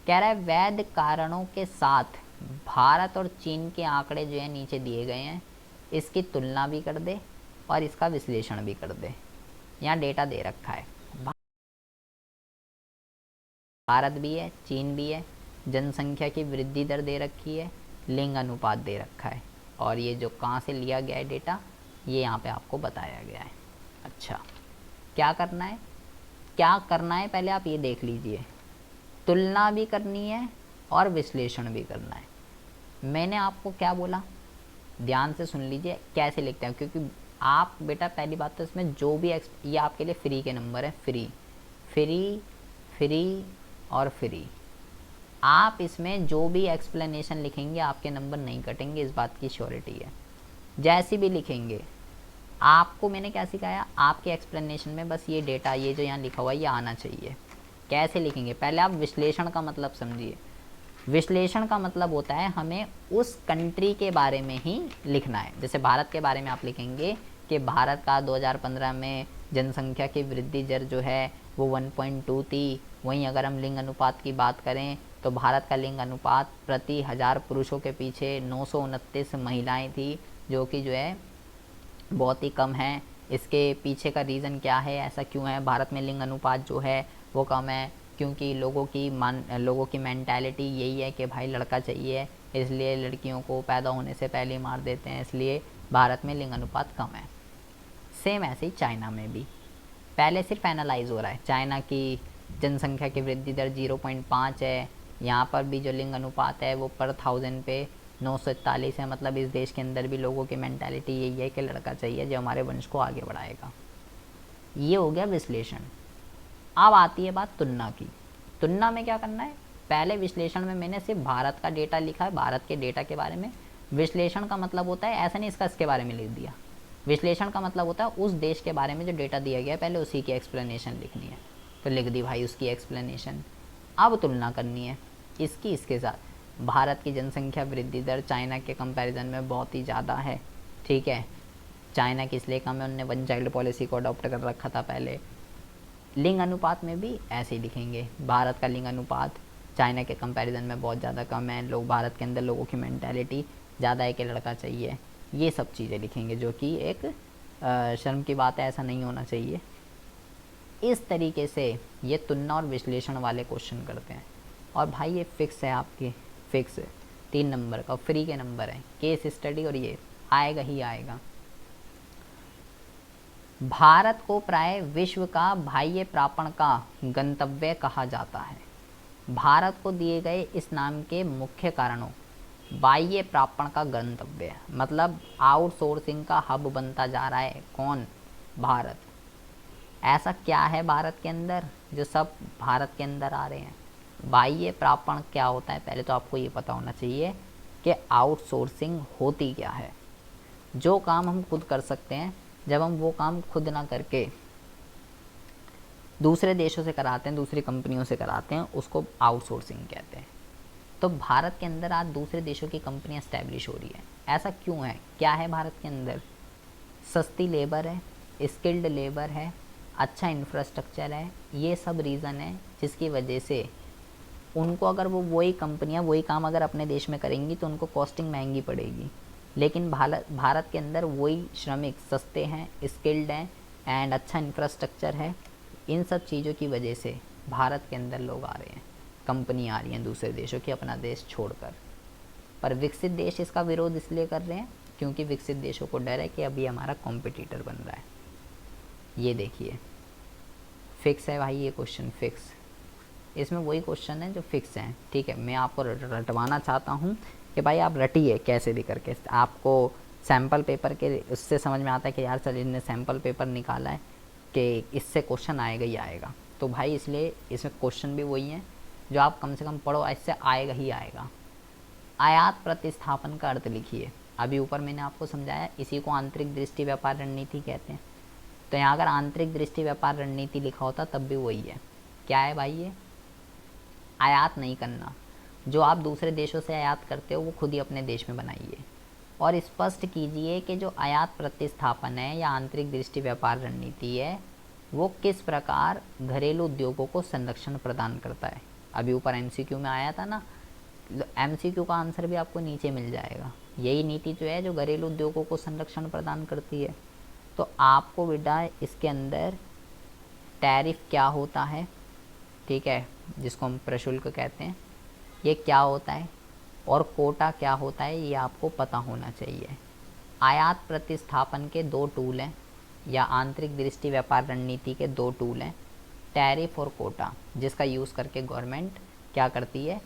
कह रहा है वैध कारणों के साथ भारत और चीन के आंकड़े जो है नीचे दिए गए हैं, इसकी तुलना भी कर दे और इसका विश्लेषण भी कर दे। यहाँ डेटा दे रखा है, भारत भी है, चीन भी है, जनसंख्या की वृद्धि दर दे रखी है, लिंग अनुपात दे रखा है, और ये जो कहाँ से लिया गया है डेटा, ये यहाँ पे आपको बताया गया है। अच्छा, क्या करना है, क्या करना है पहले आप ये देख लीजिए। तुलना भी करनी है और विश्लेषण भी करना है। मैंने आपको क्या बोला, ध्यान से सुन लीजिए कैसे लिखते हैं, क्योंकि आप बेटा पहली बात तो इसमें जो भी ये आपके लिए फ्री के नंबर है, फ्री फ्री फ्री और फ्री। आप इसमें जो भी एक्सप्लेनेशन लिखेंगे आपके नंबर नहीं कटेंगे, इस बात की श्योरिटी है। जैसी भी लिखेंगे, आपको मैंने क्या सिखाया, आपके एक्सप्लेनेशन में बस ये डेटा, ये जो यहाँ लिखा हुआ है ये आना चाहिए। कैसे लिखेंगे, पहले आप विश्लेषण का मतलब समझिए। विश्लेषण का मतलब होता है हमें उस कंट्री के बारे में ही लिखना है। जैसे भारत के बारे में आप लिखेंगे कि भारत का 2015 में जनसंख्या की वृद्धि दर जो है वो 1.2 थी। वहीं अगर हम लिंग अनुपात की बात करें तो भारत का लिंग अनुपात प्रति 1000 पुरुषों के पीछे 929 महिलाएं थी, जो कि जो है बहुत ही कम है। इसके पीछे का रीज़न क्या है, ऐसा क्यों है भारत में लिंग अनुपात जो है वो कम है, क्योंकि लोगों की मेंटालिटी यही है कि भाई लड़का चाहिए, इसलिए लड़कियों को पैदा होने से पहले ही मार देते हैं, इसलिए भारत में लिंग अनुपात कम है। सेम ऐसे ही चाइना में भी पहले सिर्फ एनालाइज हो रहा है, चाइना की जनसंख्या की वृद्धि दर 0.5 है, यहाँ पर भी जो लिंग अनुपात है वो पर 1000 पे 941 है। मतलब इस देश के अंदर भी लोगों की मेंटालिटी यही है कि लड़का चाहिए जो हमारे वंश को आगे बढ़ाएगा। ये हो गया विश्लेषण। अब आती है बात तुलना की। तुलना में क्या करना है, पहले विश्लेषण में मैंने सिर्फ भारत का डेटा लिखा है, भारत के डेटा के बारे में। विश्लेषण का मतलब होता है ऐसा नहीं इसके बारे में लिख दिया। विश्लेषण का मतलब होता है उस देश के बारे में जो डेटा दिया गया है पहले उसी की एक्सप्लेनेशन लिखनी है, तो लिख दी भाई उसकी एक्सप्लेनेशन। अब तुलना करनी है इसकी इसके साथ। भारत की जनसंख्या वृद्धि दर चाइना के कंपैरिजन में बहुत ही ज़्यादा है, ठीक है। चाइना की इसलिए कम है, उन्होंने वन चाइल्ड पॉलिसी को अडॉप्ट कर रखा था पहले। लिंग अनुपात में भी ऐसे ही लिखेंगे, भारत का लिंग अनुपात चाइना के कंपैरिजन में बहुत ज़्यादा कम है, लोग भारत के अंदर लोगों की मेंटालिटी ज़्यादा है कि लड़का चाहिए। ये सब चीज़ें लिखेंगे, जो कि एक शर्म की बात है, ऐसा नहीं होना चाहिए। इस तरीके से ये तुलना और विश्लेषण वाले क्वेश्चन करते हैं। और भाई ये फिक्स है आपके, फिक्स 3 नंबर का फ्री के नंबर है, केस स्टडी, और ये आएगा ही आएगा। भारत को प्राय विश्व का बाह्य प्रापण का गंतव्य कहा जाता है। भारत को दिए गए इस नाम के मुख्य कारणों, बाह्य प्रापण का गंतव्य मतलब आउटसोर्सिंग का हब बनता जा रहा है कौन, भारत। ऐसा क्या है भारत के अंदर जो सब भारत के अंदर आ रहे हैं। बाह्य प्रापण क्या होता है, पहले तो आपको ये पता होना चाहिए कि आउटसोर्सिंग होती क्या है। जो काम हम खुद कर सकते हैं, जब हम वो काम खुद ना करके दूसरे देशों से कराते हैं, दूसरी कंपनियों से कराते हैं, उसको आउटसोर्सिंग कहते हैं। तो भारत के अंदर आज दूसरे देशों की कंपनियां एस्टैब्लिश हो रही है। ऐसा क्यों है, क्या है भारत के अंदर, सस्ती लेबर है, स्किल्ड लेबर है, अच्छा इंफ्रास्ट्रक्चर है, ये सब रीज़न है जिसकी वजह से उनको अगर वो वही कंपनियां वही काम अगर अपने देश में करेंगी तो उनको कॉस्टिंग महंगी पड़ेगी। लेकिन भारत के अंदर वही श्रमिक सस्ते हैं, स्किल्ड हैं एंड अच्छा इंफ्रास्ट्रक्चर है। इन सब चीज़ों की वजह से भारत के अंदर लोग आ रहे हैं, कंपनी आ रही हैं दूसरे देशों की अपना देश छोड़कर। पर विकसित देश इसका विरोध इसलिए कर रहे हैं क्योंकि विकसित देशों को डर है कि अभी हमारा कॉम्पिटिटर बन रहा है। ये देखिए फिक्स है भाई, ये क्वेश्चन फिक्स, इसमें वही क्वेश्चन है जो फिक्स हैं, ठीक है। मैं आपको रटवाना चाहता हूँ कि भाई आप रटिए कैसे भी करके। आपको सैम्पल पेपर के उससे समझ में आता है कि यार चल इन्हें सैम्पल पेपर निकाला है कि इससे क्वेश्चन आएगा ही आएगा, तो भाई इसलिए इसमें क्वेश्चन भी वही है जो आप कम से कम पढ़ो, इससे आएगा ही आएगा। आयात प्रतिस्थापन का अर्थ लिखिए। अभी ऊपर मैंने आपको समझाया, इसी को आंतरिक दृष्टि व्यापार रणनीति कहते हैं। तो यहाँ अगर आंतरिक दृष्टि व्यापार रणनीति लिखा होता तब भी वही है। क्या है भाई? ये आयात नहीं करना, जो आप दूसरे देशों से आयात करते हो वो खुद ही अपने देश में बनाइए, और स्पष्ट कीजिए कि जो आयात प्रतिस्थापन है या आंतरिक दृष्टि व्यापार रणनीति है वो किस प्रकार घरेलू उद्योगों को संरक्षण प्रदान करता है। अभी ऊपर एमसीक्यू में आया था ना, एमसीक्यू का आंसर भी आपको नीचे मिल जाएगा। यही नीति जो है जो घरेलू उद्योगों को संरक्षण प्रदान करती है। तो आपको बेटा इसके अंदर टैरिफ क्या होता है, ठीक है, जिसको हम प्रशुल्क कहते हैं, ये क्या होता है, और कोटा क्या होता है, ये आपको पता होना चाहिए। आयात प्रतिस्थापन के दो टूल हैं, या आंतरिक दृष्टि व्यापार रणनीति के दो टूल हैं, टैरिफ और कोटा, जिसका यूज़ करके गवर्नमेंट क्या करती है,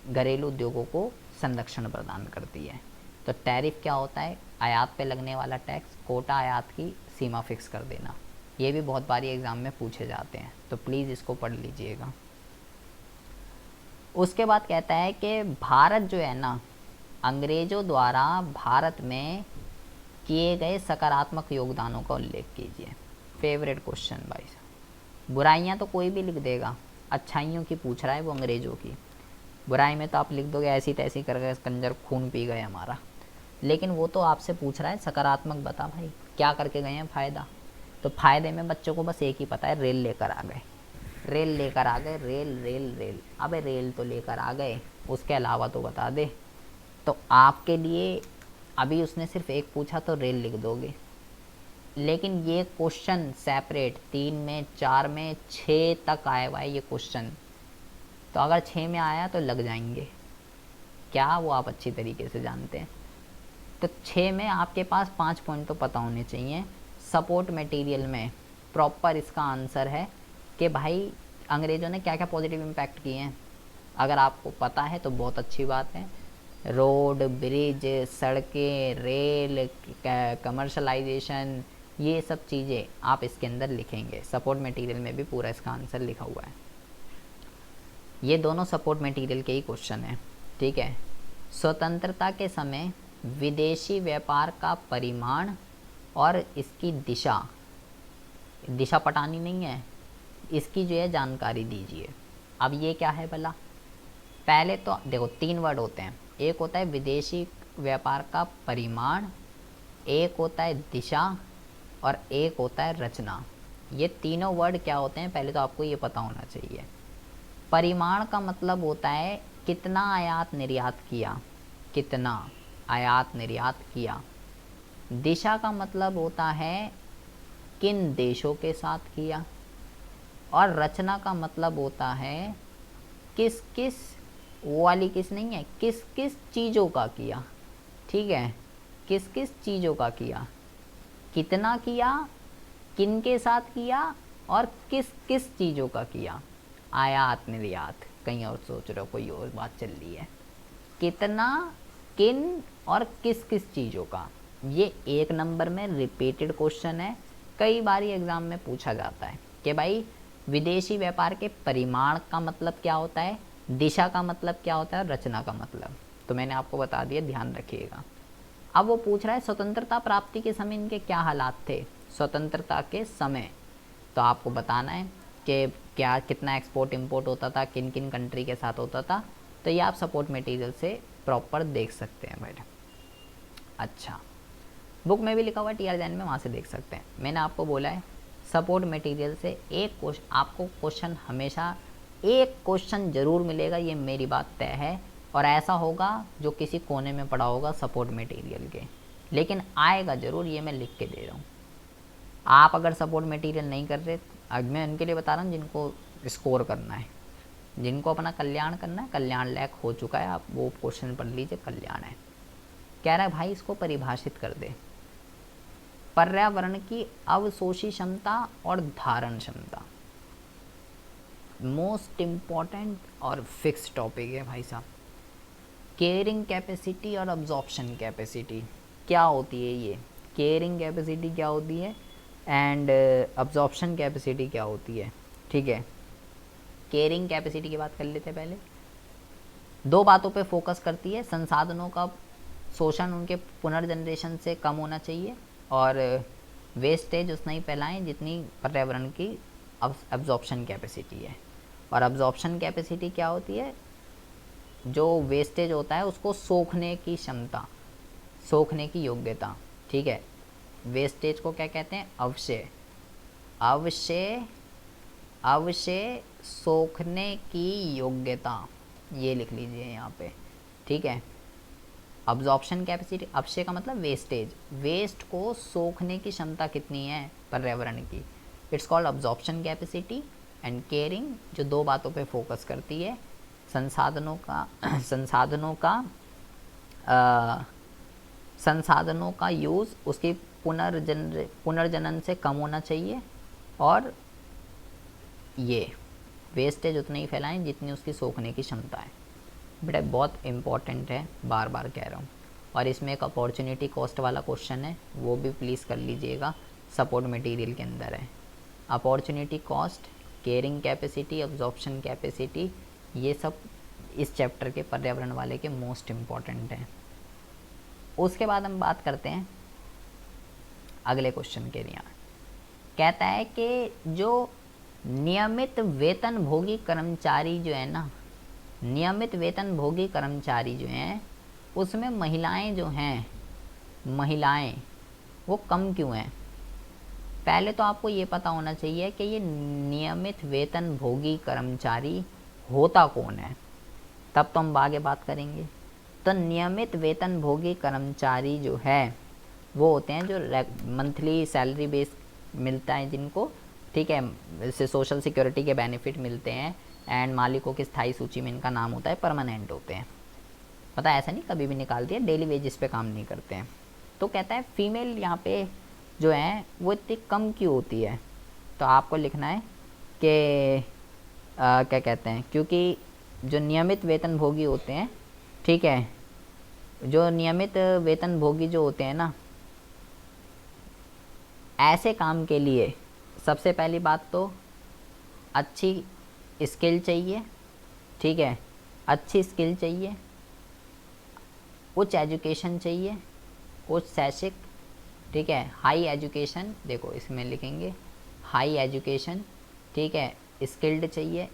घरेलू उद्योगों को संरक्षण प्रदान करती है। तो टैरिफ क्या होता है, आयात पे लगने वाला टैक्स, कोटा आयात की सीमा फिक्स कर देना। ये भी बहुत बारी एग्ज़ाम में पूछे जाते हैं, तो प्लीज़ इसको पढ़ लीजिएगा। उसके बाद कहता है कि भारत जो है ना, अंग्रेज़ों द्वारा भारत में किए गए सकारात्मक योगदानों का उल्लेख कीजिए। फेवरेट क्वेश्चन भाई साहब। बुराइयां तो कोई भी लिख देगा, अच्छाइयों की पूछ रहा है वो अंग्रेज़ों की। बुराई में तो आप लिख दोगे ऐसी तैसी कर गए कंजर, खून पी गए हमारा, लेकिन वो तो आपसे पूछ रहा है सकारात्मक बता भाई क्या करके गए हैं फ़ायदा। तो फ़ायदे में बच्चों को बस एक ही पता है, रेल लेकर आ गए, रेल लेकर आ गए, रेल रेल रेल। अबे रेल तो लेकर आ गए, उसके अलावा तो बता दे। तो आपके लिए अभी उसने सिर्फ एक पूछा तो रेल लिख दोगे, लेकिन ये क्वेश्चन सेपरेट 3 में 4 में 6 तक आया हुआ है ये क्वेश्चन। तो अगर 6 में आया तो लग जाएंगे क्या, वो आप अच्छी तरीके से जानते हैं। तो 6 में आपके पास 5 पॉइंट तो पता होने चाहिए। सपोर्ट मटेरियल में प्रॉपर इसका आंसर है कि भाई अंग्रेज़ों ने क्या क्या पॉजिटिव इम्पैक्ट किए हैं। अगर आपको पता है तो बहुत अच्छी बात है। रोड, ब्रिज, सड़कें, रेल, कमर्शलाइजेशन, ये सब चीज़ें आप इसके अंदर लिखेंगे। सपोर्ट मटेरियल में भी पूरा इसका आंसर लिखा हुआ है। ये दोनों सपोर्ट मटेरियल के ही क्वेश्चन है, ठीक है। स्वतंत्रता के समय विदेशी व्यापार का परिमाण और इसकी दिशा, दिशा पटानी नहीं है, इसकी जो है जानकारी दीजिए। अब ये क्या है भला? पहले तो देखो 3 वर्ड होते हैं, एक होता है विदेशी व्यापार का परिमाण, एक होता है दिशा, और एक होता है रचना। ये तीनों वर्ड क्या होते हैं पहले तो आपको ये पता होना चाहिए। परिमाण का मतलब होता है कितना आयात निर्यात किया, कितना आयात निर्यात किया। दिशा का मतलब होता है किन देशों के साथ किया, और रचना का मतलब होता है किस किस, वो वाली किस नहीं है, किस किस चीज़ों का किया, ठीक है, किस किस चीज़ों का किया, कितना किया, किन के साथ किया, और किस किस चीज़ों का किया। आयात निर्यात, कहीं और सोच रहे हो, कोई और बात चल रही है। कितना, किन और किस किस चीज़ों का, ये 1 नंबर में रिपीटेड क्वेश्चन है। कई बार एग्ज़ाम में पूछा जाता है कि भाई विदेशी व्यापार के परिमाण का मतलब क्या होता है, दिशा का मतलब क्या होता है, रचना का मतलब। तो मैंने आपको बता दिया, ध्यान रखिएगा। अब वो पूछ रहा है स्वतंत्रता प्राप्ति के समय इनके क्या हालात थे। स्वतंत्रता के समय तो आपको बताना है कि क्या कितना एक्सपोर्ट इंपोर्ट होता था, किन किन कंट्री के साथ होता था। तो ये आप सपोर्ट मटेरियल से प्रॉपर देख सकते हैं बेटा। अच्छा, बुक में भी लिखा हुआ है, टीआर जैन में, वहाँ से देख सकते हैं। मैंने आपको बोला है सपोर्ट मटेरियल से एक क्वेश्चन, आपको क्वेश्चन हमेशा एक क्वेश्चन ज़रूर मिलेगा, ये मेरी बात तय है। और ऐसा होगा जो किसी कोने में पड़ा होगा सपोर्ट मटेरियल के, लेकिन आएगा ज़रूर, ये मैं लिख के दे रहा हूँ। आप अगर सपोर्ट मटेरियल नहीं कर रहे, अब मैं उनके लिए बता रहा हूँ जिनको स्कोर करना है, जिनको अपना कल्याण करना है, कल्याण लायक हो चुका है, आप वो क्वेश्चन पढ़ लीजिए, कल्याण है। कह रहा है भाई इसको परिभाषित कर दे। पर्यावरण की अवशोषी क्षमता और धारण क्षमता मोस्ट इम्पॉर्टेंट और फिक्स टॉपिक है भाई साहब। केयरिंग कैपेसिटी और अब्जॉर्प्शन कैपेसिटी क्या होती है, ये केयरिंग कैपेसिटी क्या होती है एंड अब्जॉर्प्शन कैपेसिटी क्या होती है, ठीक है। केयरिंग कैपेसिटी की बात कर लेते हैं पहले। दो बातों पे फोकस करती है, संसाधनों का शोषण उनके पुनर्जनरेशन से कम होना चाहिए और वेस्टेज उतना ही फैलाएं जितनी पर्यावरण की अब्जॉर्प्शन कैपेसिटी है। और अब्जॉर्प्शन कैपेसिटी क्या होती है? जो वेस्टेज होता है उसको सोखने की क्षमता, सोखने की योग्यता, ठीक है। वेस्टेज को क्या कहते हैं? अवशय। अवशय, अवशय सोखने की योग्यता, ये लिख लीजिए यहाँ पे, ठीक है। अब्जॉर्प्शन कैपेसिटी, अवशय का मतलब वेस्टेज, वेस्ट को सोखने की क्षमता कितनी है पर्यावरण की, it's called absorption capacity. And caring जो दो बातों पे फोकस करती है, संसाधनों का संसाधनों का यूज़ उसकी पुनर्जनन से कम होना चाहिए और ये वेस्टेज उतना ही फैलाएं जितनी उसकी सोखने की क्षमता है। बेटा बहुत इम्पॉर्टेंट है, बार बार कह रहा हूँ। और इसमें एक अपॉर्चुनिटी कॉस्ट वाला क्वेश्चन है, वो भी प्लीज़ कर लीजिएगा, सपोर्ट मटेरियल के अंदर है। Opportunity cost, caring capacity, absorption capacity, ये सब इस चैप्टर के पर्यावरण वाले के मोस्ट इम्पॉर्टेंट हैं। उसके बाद हम बात करते हैं अगले क्वेश्चन के लिए। कहता है कि जो नियमित वेतन भोगी कर्मचारी जो है ना, नियमित वेतन भोगी कर्मचारी जो हैं उसमें महिलाएं जो हैं, महिलाएं वो कम क्यों हैं? पहले तो आपको ये पता होना चाहिए कि ये नियमित वेतन भोगी कर्मचारी होता कौन है, तब तो हम आगे बात करेंगे। तो नियमित वेतन भोगी कर्मचारी जो है वो होते हैं जो मंथली सैलरी बेस मिलता है जिनको, ठीक है, इससे सोशल सिक्योरिटी के बेनिफिट मिलते हैं एंड मालिकों की स्थायी सूची में इनका नाम होता है, परमानेंट होते हैं। पता है, ऐसा नहीं कभी भी निकाल दिया, डेली वेजेस पे काम नहीं करते हैं। तो कहता है फीमेल यहाँ पे जो है वो इतनी कम क्यों होती है? तो आपको लिखना है कि क्या कहते हैं, क्योंकि जो नियमित वेतन भोगी होते हैं, ठीक है, जो नियमित वेतन भोगी जो होते हैं ना, ऐसे काम के लिए सबसे पहली बात तो अच्छी स्किल चाहिए, ठीक है, अच्छी स्किल चाहिए, उच्च एजुकेशन चाहिए, उच्च शैक्षिक, ठीक है, हाई एजुकेशन, देखो इसमें लिखेंगे हाई एजुकेशन, ठीक है, स्किल्ड चाहिए,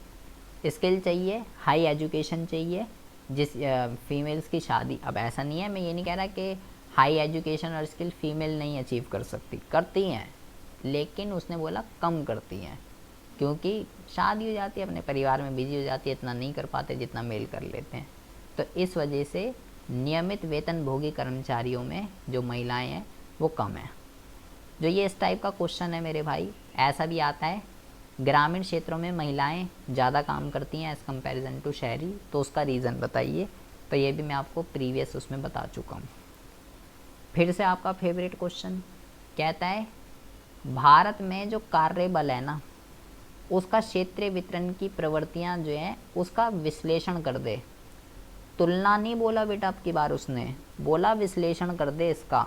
स्किल चाहिए, हाई एजुकेशन चाहिए, जिस फीमेल्स की शादी, अब ऐसा नहीं है, मैं ये नहीं कह रहा कि हाई एजुकेशन और स्किल फीमेल नहीं अचीव कर सकती, करती हैं, लेकिन उसने बोला कम करती हैं, क्योंकि शादी हो जाती है, अपने परिवार में बिजी हो जाती है, इतना नहीं कर पाते जितना मेल कर लेते हैं। तो इस वजह से नियमित वेतन भोगी कर्मचारियों में जो महिलाएं हैं वो कम है। जो ये इस टाइप का क्वेश्चन है मेरे भाई, ऐसा भी आता है, ग्रामीण क्षेत्रों में महिलाएं ज़्यादा काम करती हैं एज़ कंपैरिजन टू शहरी, तो उसका रीज़न बताइए। तो ये भी मैं आपको प्रीवियस उसमें बता चुका हूँ। फिर से आपका फेवरेट क्वेश्चन कहता है भारत में जो कार्यबल है ना, उसका क्षेत्रीय वितरण की प्रवृत्तियाँ जो हैं उसका विश्लेषण कर दे। तुलना नहीं बोला बेटा अब की बार, उसने बोला विश्लेषण कर दे इसका।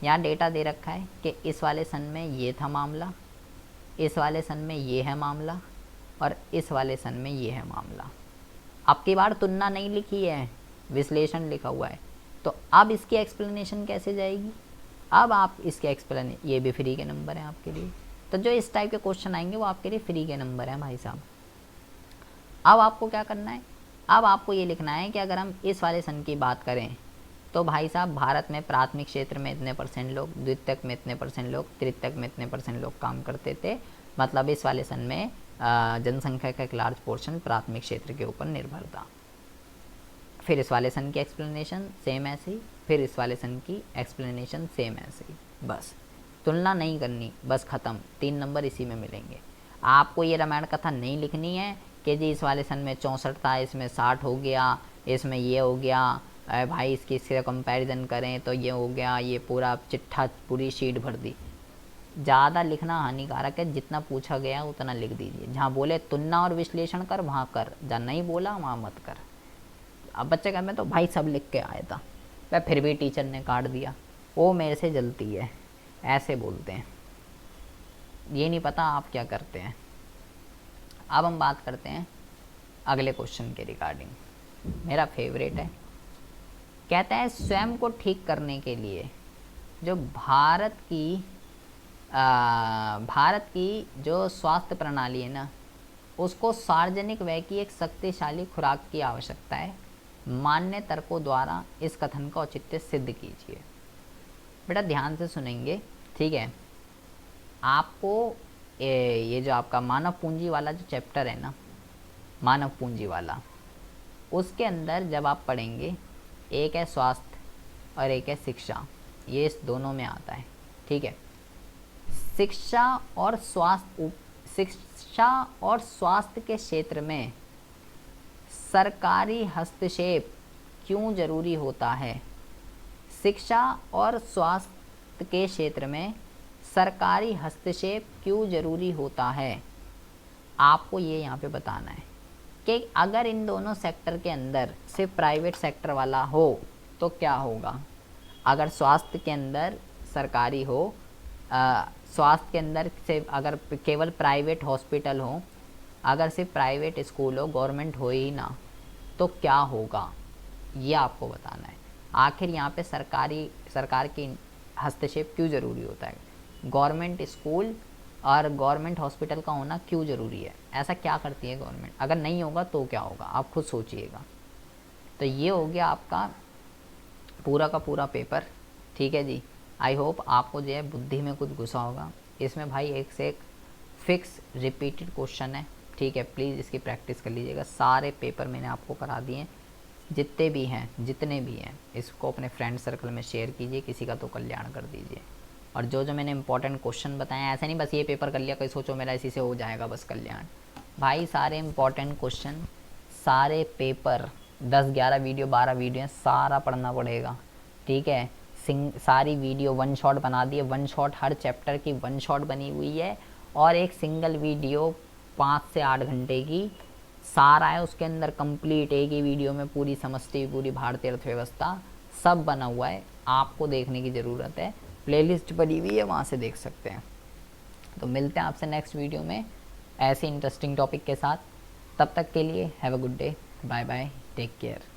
यहाँ डेटा दे रखा है कि इस वाले सन में ये था मामला, इस वाले सन में ये है मामला, और इस वाले सन में ये है मामला। अब की बार तुलना नहीं लिखी है, विश्लेषण लिखा हुआ है। तो अब इसकी एक्सप्लेनेशन कैसे जाएगी? अब आप इसके एक्सप्लेनेशन, ये भी फ्री के नंबर हैं आपके लिए। तो जो इस टाइप के क्वेश्चन आएंगे वो आपके लिए फ्री के नंबर हैं भाई साहब। अब आपको क्या करना है, अब आपको ये लिखना है कि अगर हम इस वाले सन की बात करें तो भाई साहब भारत में प्राथमिक क्षेत्र में इतने परसेंट लोग, द्वितीयक में इतने परसेंट लोग, तृतीयक में इतने परसेंट लोग काम करते थे। मतलब इस वाले सन में जनसंख्या का एक लार्ज पोर्शन प्राथमिक क्षेत्र के ऊपर निर्भर था। फिर इस वाले सन की एक्सप्लेनेशन सेम ऐसे ही, फिर इस वाले सन की एक्सप्लेनेशन सेम ऐसे ही, बस तुलना नहीं करनी, बस ख़त्म। 3 नंबर इसी में मिलेंगे। आपको ये रामायण कथा नहीं लिखनी है कि जी इस वाले सन में 64 था, इसमें 60 हो गया, इसमें ये हो गया, भाई इससे कंपैरिजन करें तो ये हो गया, ये पूरा चिट्ठा पूरी शीट भर दी। ज़्यादा लिखना हानिकारक है, जितना पूछा गया उतना लिख दीजिए। जहाँ बोले तुलना और विश्लेषण कर वहाँ कर, जहाँ नहीं बोला वहाँ मत कर। अब बच्चे कहते मैं तो भाई सब लिख के आया था, वह फिर भी टीचर ने काट दिया, वो मेरे से जलती है, ऐसे बोलते हैं। ये नहीं पता आप क्या करते हैं। अब हम बात करते हैं अगले क्वेश्चन के रिगार्डिंग। मेरा फेवरेट है। कहता है स्वयं को ठीक करने के लिए जो भारत की जो स्वास्थ्य प्रणाली है ना, उसको सार्वजनिक व्यय की एक शक्तिशाली खुराक की आवश्यकता है। मान्य तर्कों द्वारा इस कथन का औचित्य सिद्ध कीजिए। बेटा ध्यान से सुनेंगे, ठीक है। आपको ये जो आपका मानव पूंजी वाला जो चैप्टर है ना, मानव पूंजी वाला, उसके अंदर जब आप पढ़ेंगे, एक है स्वास्थ्य और एक है शिक्षा, ये इस दोनों में आता है, ठीक है। शिक्षा और स्वास्थ्य के क्षेत्र में सरकारी हस्तक्षेप क्यों जरूरी होता है? शिक्षा और स्वास्थ्य के क्षेत्र में सरकारी हस्तक्षेप क्यों जरूरी होता है? आपको ये यहाँ पे बताना है कि अगर इन दोनों सेक्टर के अंदर सिर्फ प्राइवेट सेक्टर वाला हो तो क्या होगा। अगर स्वास्थ्य के अंदर सरकारी हो, स्वास्थ्य के अंदर सिर्फ अगर केवल प्राइवेट हॉस्पिटल हो, अगर सिर्फ प्राइवेट स्कूल हो, गवर्नमेंट हो ही ना, तो क्या होगा, ये आपको बताना है। आखिर यहाँ पे सरकार की हस्तक्षेप क्यों ज़रूरी होता है, गवर्नमेंट स्कूल और गवर्नमेंट हॉस्पिटल का होना क्यों ज़रूरी है, ऐसा क्या करती है गवर्नमेंट, अगर नहीं होगा तो क्या होगा, आप खुद सोचिएगा। तो ये हो गया आपका पूरा का पूरा पेपर, ठीक है जी। आई होप आपको जो है बुद्धि में कुछ घुसा होगा। इसमें भाई एक से एक फिक्स रिपीटेड क्वेश्चन है, ठीक है। प्लीज़ इसकी प्रैक्टिस कर लीजिएगा। सारे पेपर मैंने आपको करा दिए, जितने भी हैं इसको अपने फ्रेंड सर्कल में शेयर कीजिए, किसी का तो कल्याण कर दीजिए। और जो मैंने इंपॉर्टेंट क्वेश्चन बताए, ऐसे नहीं बस ये पेपर कर लिया कोई सोचो मेरा इसी से हो जाएगा बस कल्याण। भाई सारे इंपॉर्टेंट क्वेश्चन, सारे पेपर 10-11 वीडियो 12 वीडियो सारा पढ़ना पड़ेगा, ठीक है। सारी वीडियो वन शॉट बना दिए, वन शॉट हर चैप्टर की वन शॉट बनी हुई है, और एक सिंगल वीडियो 5 से 8 घंटे की सारा है उसके अंदर कंप्लीट, एक ही वीडियो में पूरी समष्टि, पूरी भारतीय अर्थव्यवस्था सब बना हुआ है। आपको देखने की ज़रूरत है, प्लेलिस्ट बनी हुई है, वहाँ से देख सकते हैं। तो मिलते हैं आपसे नेक्स्ट वीडियो में ऐसे इंटरेस्टिंग टॉपिक के साथ। तब तक के लिए have a good day, bye bye, take care.